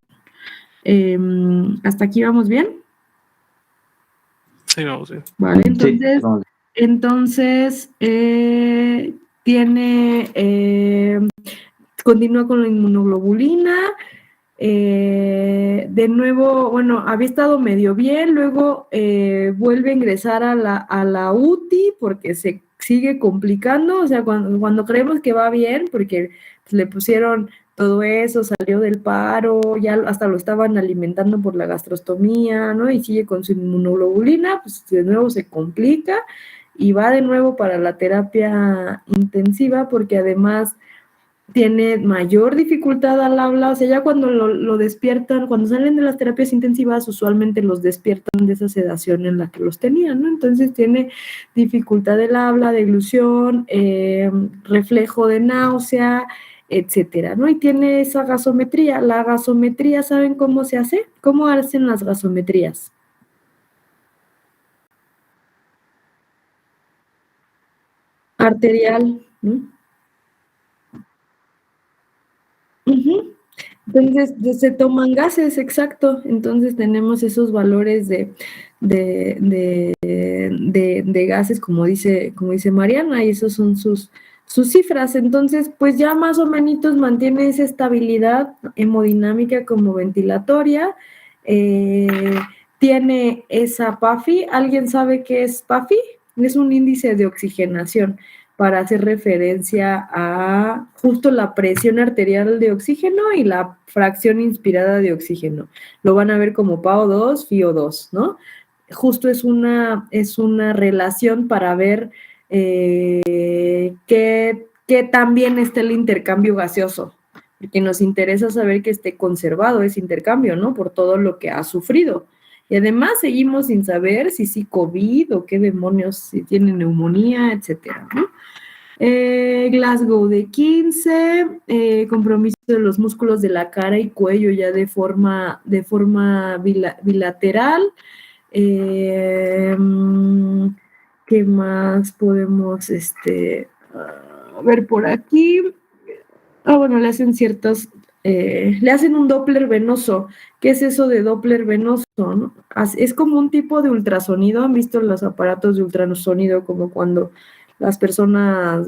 ¿Hasta aquí vamos bien? Sí, vamos bien. Vale, entonces, Sí, vamos. Continúa con la inmunoglobulina. De nuevo, bueno, había estado medio bien, luego vuelve a ingresar a la UTI porque se sigue complicando, o sea, cuando creemos que va bien, porque le pusieron todo eso, salió del paro, ya hasta lo estaban alimentando por la gastrostomía, ¿no? Y sigue con su inmunoglobulina, pues de nuevo se complica y va de nuevo para la terapia intensiva porque además tiene mayor dificultad al habla, o sea, ya cuando lo despiertan, cuando salen de las terapias intensivas, usualmente los despiertan de esa sedación en la que los tenían, ¿no? Entonces tiene dificultad del habla, deglución, reflejo de náusea, etcétera, ¿no? Y tiene esa gasometría. La gasometría, ¿saben cómo se hace? ¿Cómo hacen las gasometrías? Arterial, ¿no? Ujú. Entonces, se toman gases, exacto. Entonces tenemos esos valores de gases, como dice Mariana, y esos son sus cifras. Entonces, pues ya más o menos mantiene esa estabilidad hemodinámica como ventilatoria. Tiene esa PAFI. ¿Alguien sabe qué es PAFI? Es un índice de oxigenación para hacer referencia a justo la presión arterial de oxígeno y la fracción inspirada de oxígeno. Lo van a ver como PaO2, FiO2, ¿no? Justo es una relación para ver qué tan bien está el intercambio gaseoso, porque nos interesa saber que esté conservado ese intercambio, ¿no? Por todo lo que ha sufrido. Y además seguimos sin saber si sí COVID o qué demonios, si tiene neumonía, etcétera, ¿no? Glasgow de 15, compromiso de los músculos de la cara y cuello ya de forma bilateral. ¿Qué más podemos ver por aquí? Bueno, le hacen le hacen un Doppler venoso. ¿Qué es eso de Doppler venoso, no? Es como un tipo de ultrasonido. ¿Han visto los aparatos de ultrasonido como cuando las personas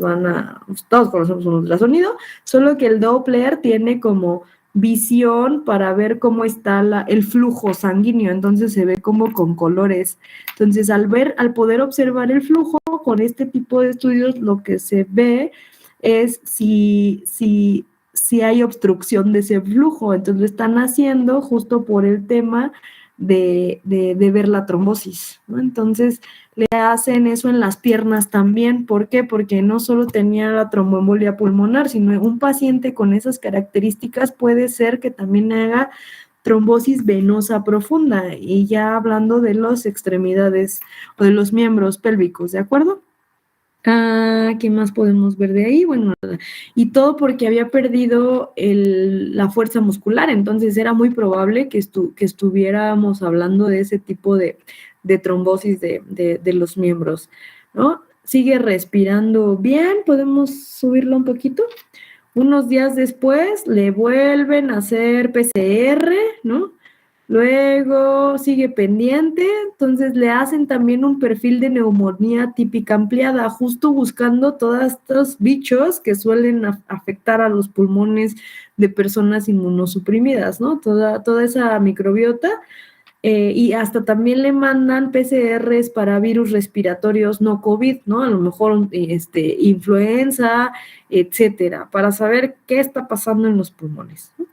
todos conocemos un ultrasonido, solo que el Doppler tiene como visión para ver cómo está el flujo sanguíneo, entonces se ve como con colores. Entonces, al poder observar el flujo con este tipo de estudios, lo que se ve es si hay obstrucción de ese flujo. Entonces, lo están haciendo justo por el tema de ver la trombosis, ¿no? Entonces, le hacen eso en las piernas también. ¿Por qué? Porque no solo tenía la tromboembolia pulmonar, sino un paciente con esas características puede ser que también haga trombosis venosa profunda, y ya hablando de las extremidades o de los miembros pélvicos, ¿de acuerdo? ¿Qué más podemos ver de ahí? Bueno, y todo porque había perdido la fuerza muscular, entonces era muy probable que estuviéramos hablando de ese tipo de trombosis de los miembros, ¿no? Sigue respirando bien, podemos subirlo un poquito. Unos días después le vuelven a hacer PCR, ¿no? Luego sigue pendiente, entonces le hacen también un perfil de neumonía típica ampliada, justo buscando todos estos bichos que suelen afectar a los pulmones de personas inmunosuprimidas, ¿no? Toda esa microbiota. Y hasta también le mandan PCRs para virus respiratorios no COVID, ¿no? A lo mejor influenza, etcétera, para saber qué está pasando en los pulmones, ¿no?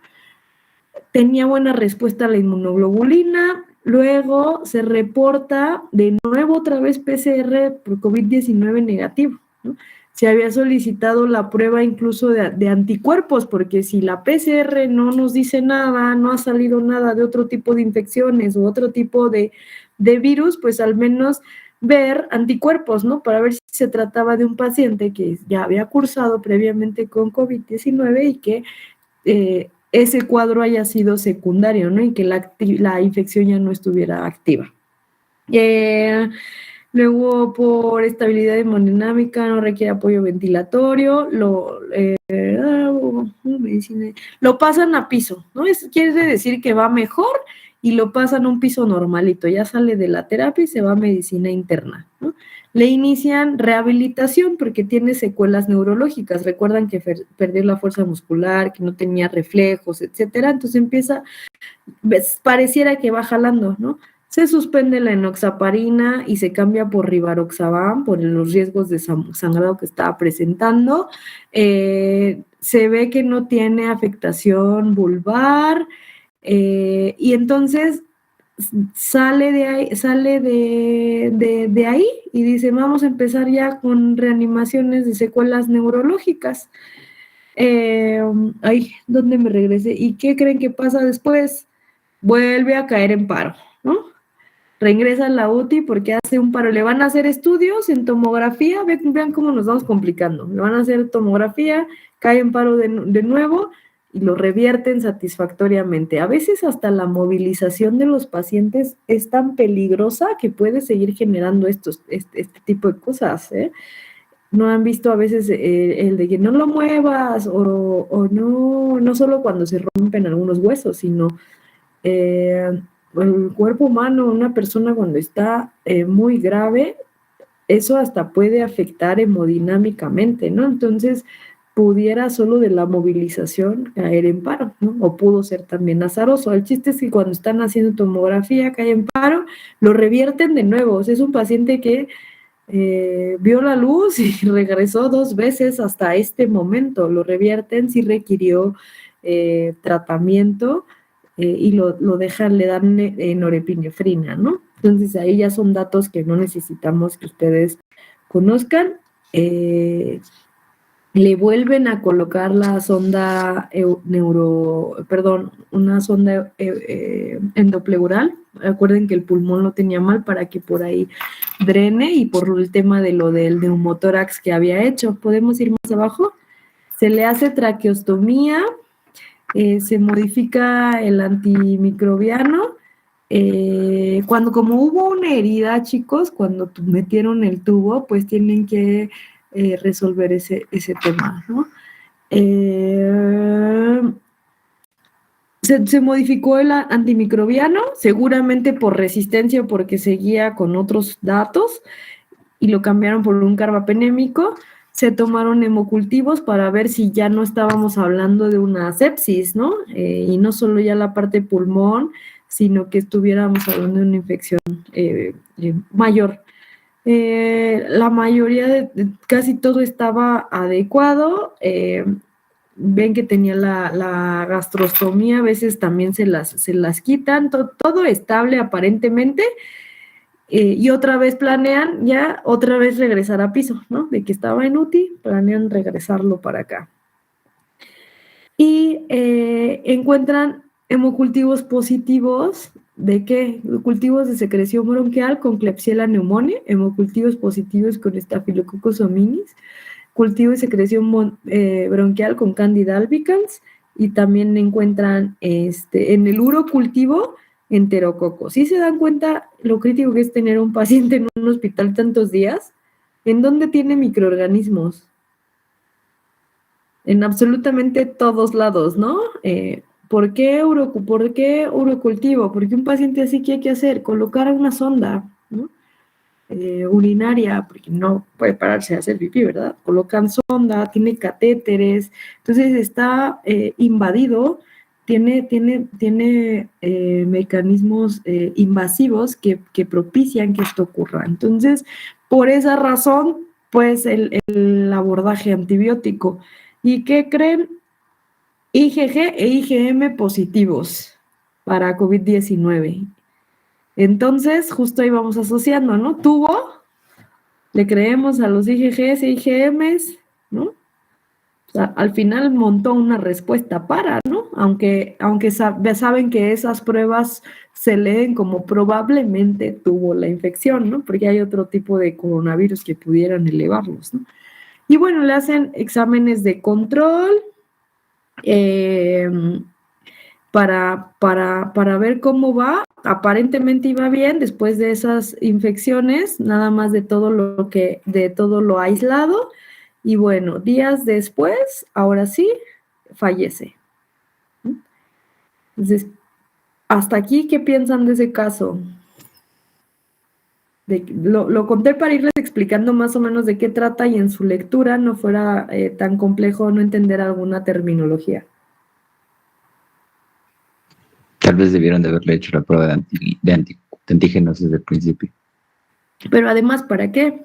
Tenía buena respuesta a la inmunoglobulina, luego se reporta de nuevo otra vez PCR por COVID-19 negativo, ¿no? Se había solicitado la prueba incluso de anticuerpos, porque si la PCR no nos dice nada, no ha salido nada de otro tipo de infecciones u otro tipo de virus, pues al menos ver anticuerpos, ¿no? Para ver si se trataba de un paciente que ya había cursado previamente con COVID-19 y que ese cuadro haya sido secundario, ¿no? Y que la infección ya no estuviera activa. Luego, por estabilidad hemodinámica, no requiere apoyo ventilatorio, lo pasan a piso, ¿no? Quiere decir que va mejor y lo pasan a un piso normalito, ya sale de la terapia y se va a medicina interna, ¿no? Le inician rehabilitación porque tiene secuelas neurológicas. Recuerdan que perdió la fuerza muscular, que no tenía reflejos, etcétera. Entonces pareciera que va jalando, ¿no? Se suspende la enoxaparina y se cambia por rivaroxaban por los riesgos de sangrado que estaba presentando. Se ve que no tiene afectación vulvar y entonces sale de ahí y dice, vamos a empezar ya con reanimaciones de secuelas neurológicas. ¿Dónde me regresé? ¿Y qué creen que pasa después? Vuelve a caer en paro, ¿no? Regresa a la UTI porque hace un paro. Le van a hacer estudios en tomografía, vean cómo nos vamos complicando. Le van a hacer tomografía, cae en paro de nuevo y lo revierten satisfactoriamente. A veces hasta la movilización de los pacientes es tan peligrosa que puede seguir generando este tipo de cosas, ¿eh? No han visto a veces el de que no lo muevas o no solo cuando se rompen algunos huesos, sino el cuerpo humano, una persona cuando está muy grave, eso hasta puede afectar hemodinámicamente, ¿no? Entonces, pudiera solo de la movilización caer en paro, ¿no? O pudo ser también azaroso. El chiste es que cuando están haciendo tomografía, cae en paro, lo revierten de nuevo. O sea, es un paciente que vio la luz y regresó 2 veces hasta este momento. Lo revierten, sí requirió tratamiento, y lo dejan, le dan norepinefrina, ¿no? Entonces ahí ya son datos que no necesitamos que ustedes conozcan. Le vuelven a colocar la sonda una sonda endopleural. Acuerden que el pulmón lo tenía mal para que por ahí drene y por el tema de lo del neumotórax que había hecho. ¿Podemos ir más abajo? Se le hace traqueostomía. Se modifica el antimicrobiano. Como hubo una herida, chicos, cuando metieron el tubo, pues tienen que resolver ese tema, ¿no? Se modificó el antimicrobiano, seguramente por resistencia, porque seguía con otros datos, y lo cambiaron por un carbapenémico. Se tomaron hemocultivos para ver si ya no estábamos hablando de una sepsis, ¿no? Y no solo ya la parte pulmón, sino que estuviéramos hablando de una infección mayor. La mayoría de casi todo estaba adecuado. Ven que tenía la gastrostomía, a veces también se las quitan, todo estable aparentemente. Y otra vez planean ya otra vez regresar a piso, ¿no? De que estaba en UTI, planean regresarlo para acá. Y encuentran hemocultivos positivos, ¿de qué? Cultivos de secreción bronquial con Klebsiella pneumoniae, hemocultivos positivos con Staphylococcus hominis, cultivo de secreción bronquial con Candida albicans, y también encuentran en el urocultivo enterococos. ¿Sí se dan cuenta lo crítico que es tener un paciente en un hospital tantos días? ¿En dónde tiene microorganismos? En absolutamente todos lados, ¿no? ¿Por qué urocultivo? Porque un paciente así, ¿qué hay que hacer? Colocar una sonda, ¿no? Urinaria, porque no puede pararse a hacer pipí, ¿verdad? Colocan sonda, tiene catéteres, entonces está invadido, tiene mecanismos invasivos que propician que esto ocurra. Entonces, por esa razón, pues el abordaje antibiótico. ¿Y qué creen? IgG e IgM positivos para COVID-19. Entonces, justo ahí vamos asociando, ¿no? Tuvo, le creemos a los IgGs e IgMs, ¿no? O sea, al final montó una respuesta para, ¿no? Aunque saben que esas pruebas se leen como probablemente tuvo la infección, ¿no? Porque hay otro tipo de coronavirus que pudieran elevarlos, ¿no? Y bueno, le hacen exámenes de control para ver cómo va. Aparentemente iba bien después de esas infecciones, nada más de todo lo aislado. Y bueno, días después, ahora sí, fallece. Entonces, hasta aquí, ¿qué piensan de ese caso? Lo conté para irles explicando más o menos de qué trata y en su lectura no fuera tan complejo no entender alguna terminología. Tal vez debieron de haberle hecho la prueba de antígenos desde el principio. Pero además, ¿para qué?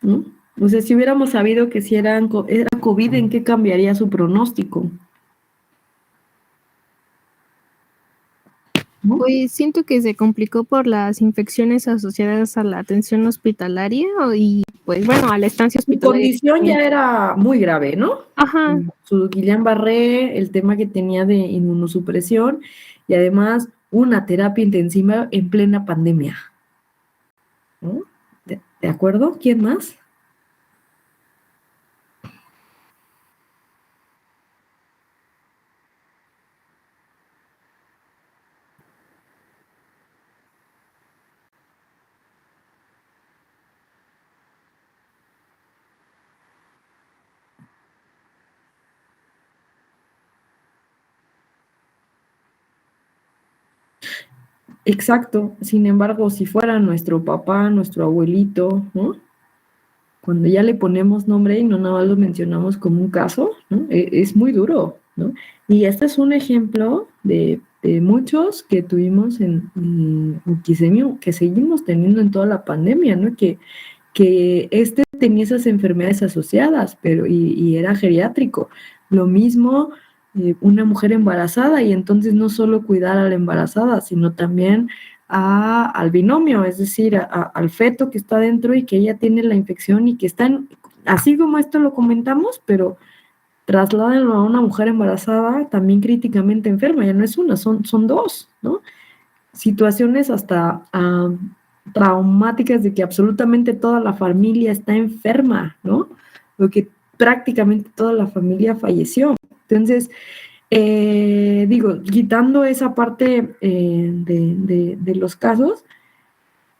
¿No? O sea, si hubiéramos sabido que si era COVID, ¿en qué cambiaría su pronóstico? ¿No? Pues siento que se complicó por las infecciones asociadas a la atención hospitalaria y pues bueno, a la estancia Su hospitalaria. condición ya era muy grave, ¿no? Ajá. Su Guillain-Barré, el tema que tenía de inmunosupresión y además una terapia intensiva en plena pandemia. ¿No? ¿De acuerdo? ¿Quién más? Exacto. Sin embargo, si fuera nuestro papá, nuestro abuelito, ¿no? Cuando ya le ponemos nombre y no nada más lo mencionamos como un caso, ¿no? Es muy duro, ¿no? Y este es un ejemplo de muchos que tuvimos que seguimos teniendo en toda la pandemia, ¿no? Que tenía esas enfermedades asociadas, pero y era geriátrico. Lo mismo una mujer embarazada, y entonces no solo cuidar a la embarazada, sino también al binomio, es decir, al feto que está dentro y que ella tiene la infección y que están, así como esto lo comentamos, pero trasládenlo a una mujer embarazada también críticamente enferma, ya no es una, son dos, ¿no? Situaciones hasta traumáticas de que absolutamente toda la familia está enferma, ¿no? Lo que prácticamente toda la familia falleció. Entonces, quitando esa parte de los casos,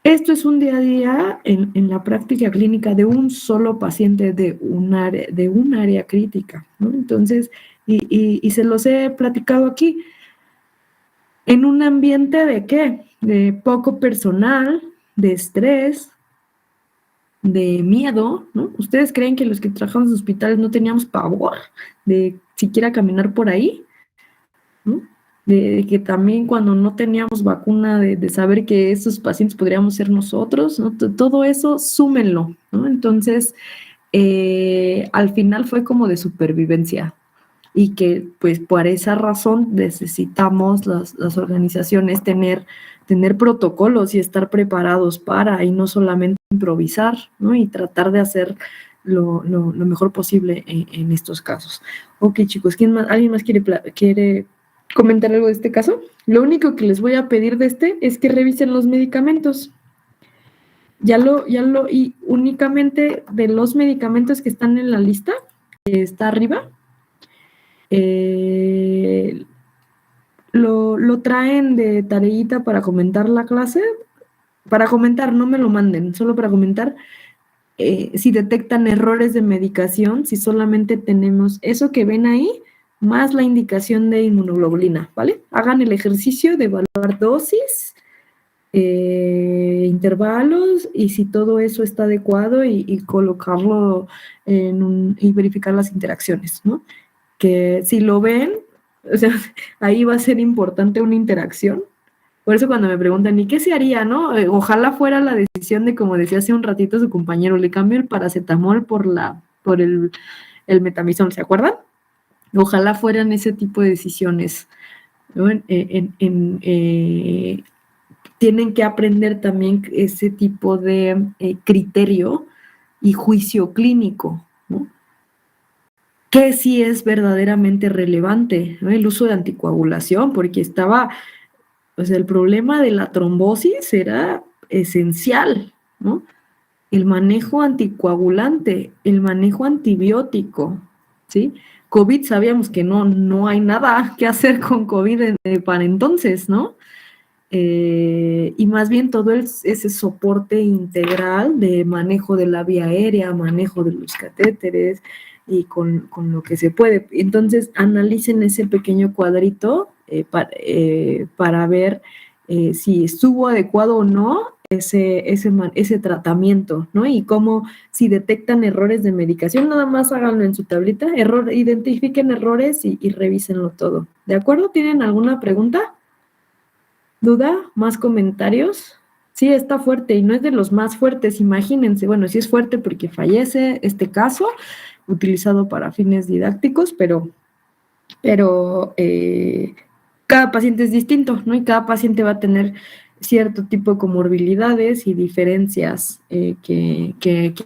esto es un día a día en la práctica clínica de un solo paciente de un área crítica, ¿no? Entonces, y se los he platicado aquí, en un ambiente de ¿qué? De poco personal, de estrés, de miedo, ¿no? ¿Ustedes creen que los que trabajamos en hospitales no teníamos pavor de siquiera caminar por ahí? ¿No? De que también cuando no teníamos vacuna, de saber que esos pacientes podríamos ser nosotros, ¿no? Todo eso, súmenlo, ¿no? Entonces, al final fue como de supervivencia, y que pues por esa razón necesitamos las organizaciones tener protocolos y estar preparados para, y no solamente improvisar, ¿no? Y tratar de hacer lo mejor posible en estos casos. Ok, chicos, ¿alguien más quiere comentar algo de este caso? Lo único que les voy a pedir de es que revisen los medicamentos. Y únicamente de los medicamentos que están en la lista, que está arriba, lo traen de tareita para comentar la clase. Para comentar, no me lo manden, solo para comentar si detectan errores de medicación, si solamente tenemos eso que ven ahí, más la indicación de inmunoglobulina, ¿vale? Hagan el ejercicio de evaluar dosis, intervalos, y si todo eso está adecuado y colocarlo y verificar las interacciones, ¿no? que si lo ven, o sea, ahí va a ser importante una interacción. Por eso cuando me preguntan, ¿y qué se haría, no? Ojalá fuera la decisión de, como decía hace un ratito su compañero, le cambio el paracetamol por el metamizol, ¿se acuerdan? Ojalá fueran ese tipo de decisiones, ¿no? Tienen que aprender también ese tipo de criterio y juicio clínico, ¿no? ¿Qué sí es verdaderamente relevante, ¿no? El uso de anticoagulación, porque o sea, el problema de la trombosis era esencial, ¿no? El manejo anticoagulante, el manejo antibiótico, ¿sí? COVID sabíamos que no hay nada que hacer con COVID para entonces, ¿no? Y más bien todo ese soporte integral de manejo de la vía aérea, manejo de los catéteres y con lo que se puede. Entonces, analicen ese pequeño cuadrito para ver si estuvo adecuado o no ese tratamiento, ¿no? Y cómo, si detectan errores de medicación, nada más háganlo en su tablita, identifiquen errores y revísenlo todo. ¿De acuerdo? ¿Tienen alguna pregunta? ¿Duda? ¿Más comentarios? Sí, está fuerte y no es de los más fuertes, imagínense. Bueno, sí es fuerte porque fallece este caso, utilizado para fines didácticos, pero cada paciente es distinto, ¿no? Y cada paciente va a tener cierto tipo de comorbilidades y diferencias que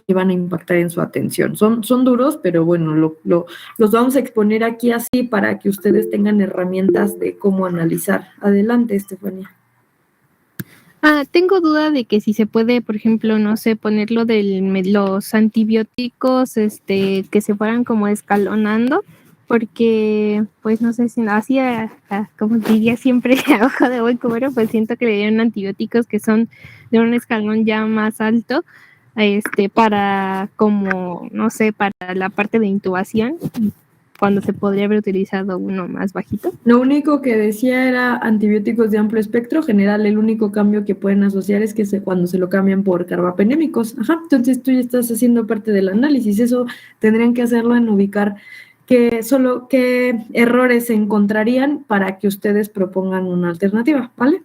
van a impactar en su atención. Son duros, pero bueno, los vamos a exponer aquí así para que ustedes tengan herramientas de cómo analizar. Adelante, Estefanía. Tengo duda de que si se puede, por ejemplo, no sé, ponerlo de los antibióticos, que se fueran como escalonando, porque, pues, no sé si así, como diría siempre, a ojo de buen cubero, pues siento que le dieron antibióticos que son de un escalón ya más alto, para como, no sé, para la parte de intubación, cuando se podría haber utilizado uno más bajito. Lo único que decía era antibióticos de amplio espectro general. El único cambio que pueden asociar es que cuando se lo cambian por carbapenémicos. Ajá, entonces tú ya estás haciendo parte del análisis. Eso tendrían que hacerlo en ubicar qué errores se encontrarían para que ustedes propongan una alternativa, ¿vale?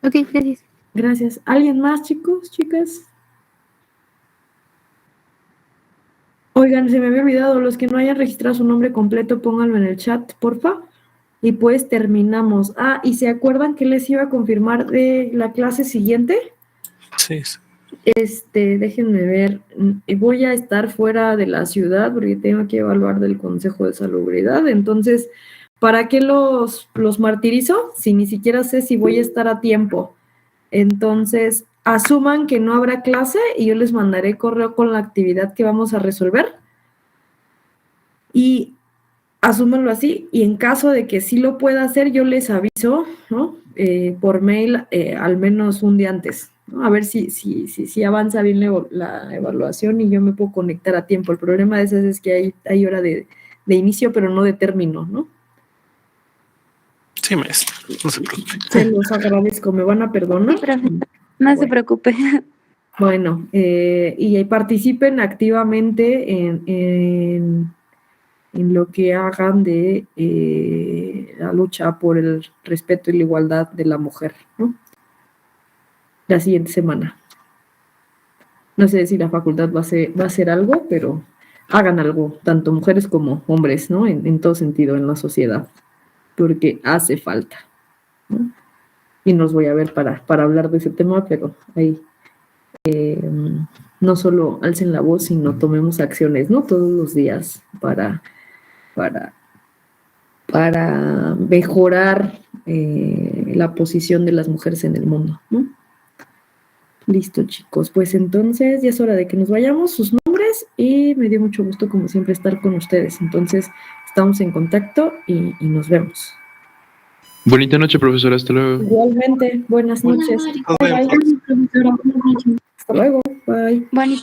Ok, gracias. Gracias. ¿Alguien más, chicos, chicas? Oigan, se me había olvidado, los que no hayan registrado su nombre completo, pónganlo en el chat, porfa. Y pues terminamos. ¿Y se acuerdan que les iba a confirmar de la clase siguiente? Sí. Déjenme ver. Voy a estar fuera de la ciudad porque tengo que evaluar del Consejo de Salubridad. Entonces, ¿para qué los martirizo? Si ni siquiera sé si voy a estar a tiempo. Entonces, asuman que no habrá clase y yo les mandaré correo con la actividad que vamos a resolver. Y asúmanlo así, y en caso de que sí lo pueda hacer, yo les aviso, ¿no? Por mail al menos un día antes, ¿no? A ver si avanza bien la evaluación y yo me puedo conectar a tiempo. El problema de esas es que hay hora de inicio, pero no de término, ¿no? Sí, maestra, no se preocupe. Se los agradezco, ¿me van a perdonar? Sí, profe, no se preocupe. Bueno, y participen activamente en lo que hagan de la lucha por el respeto y la igualdad de la mujer, ¿no? La siguiente semana. No sé si la facultad va a hacer algo, pero hagan algo, tanto mujeres como hombres, ¿no? En todo sentido, en la sociedad, porque hace falta, ¿no? Y nos voy a ver para hablar de ese tema, pero ahí no solo alcen la voz, sino tomemos acciones, ¿no? Todos los días para mejorar la posición de las mujeres en el mundo, ¿no? Listo, chicos. Pues entonces ya es hora de que nos vayamos, sus nombres, y me dio mucho gusto, como siempre, estar con ustedes. Entonces, estamos en contacto y nos vemos. Bonita noche, profesora. Hasta luego. Igualmente, buenas noches. Bye. Hasta luego. Bye. Bonita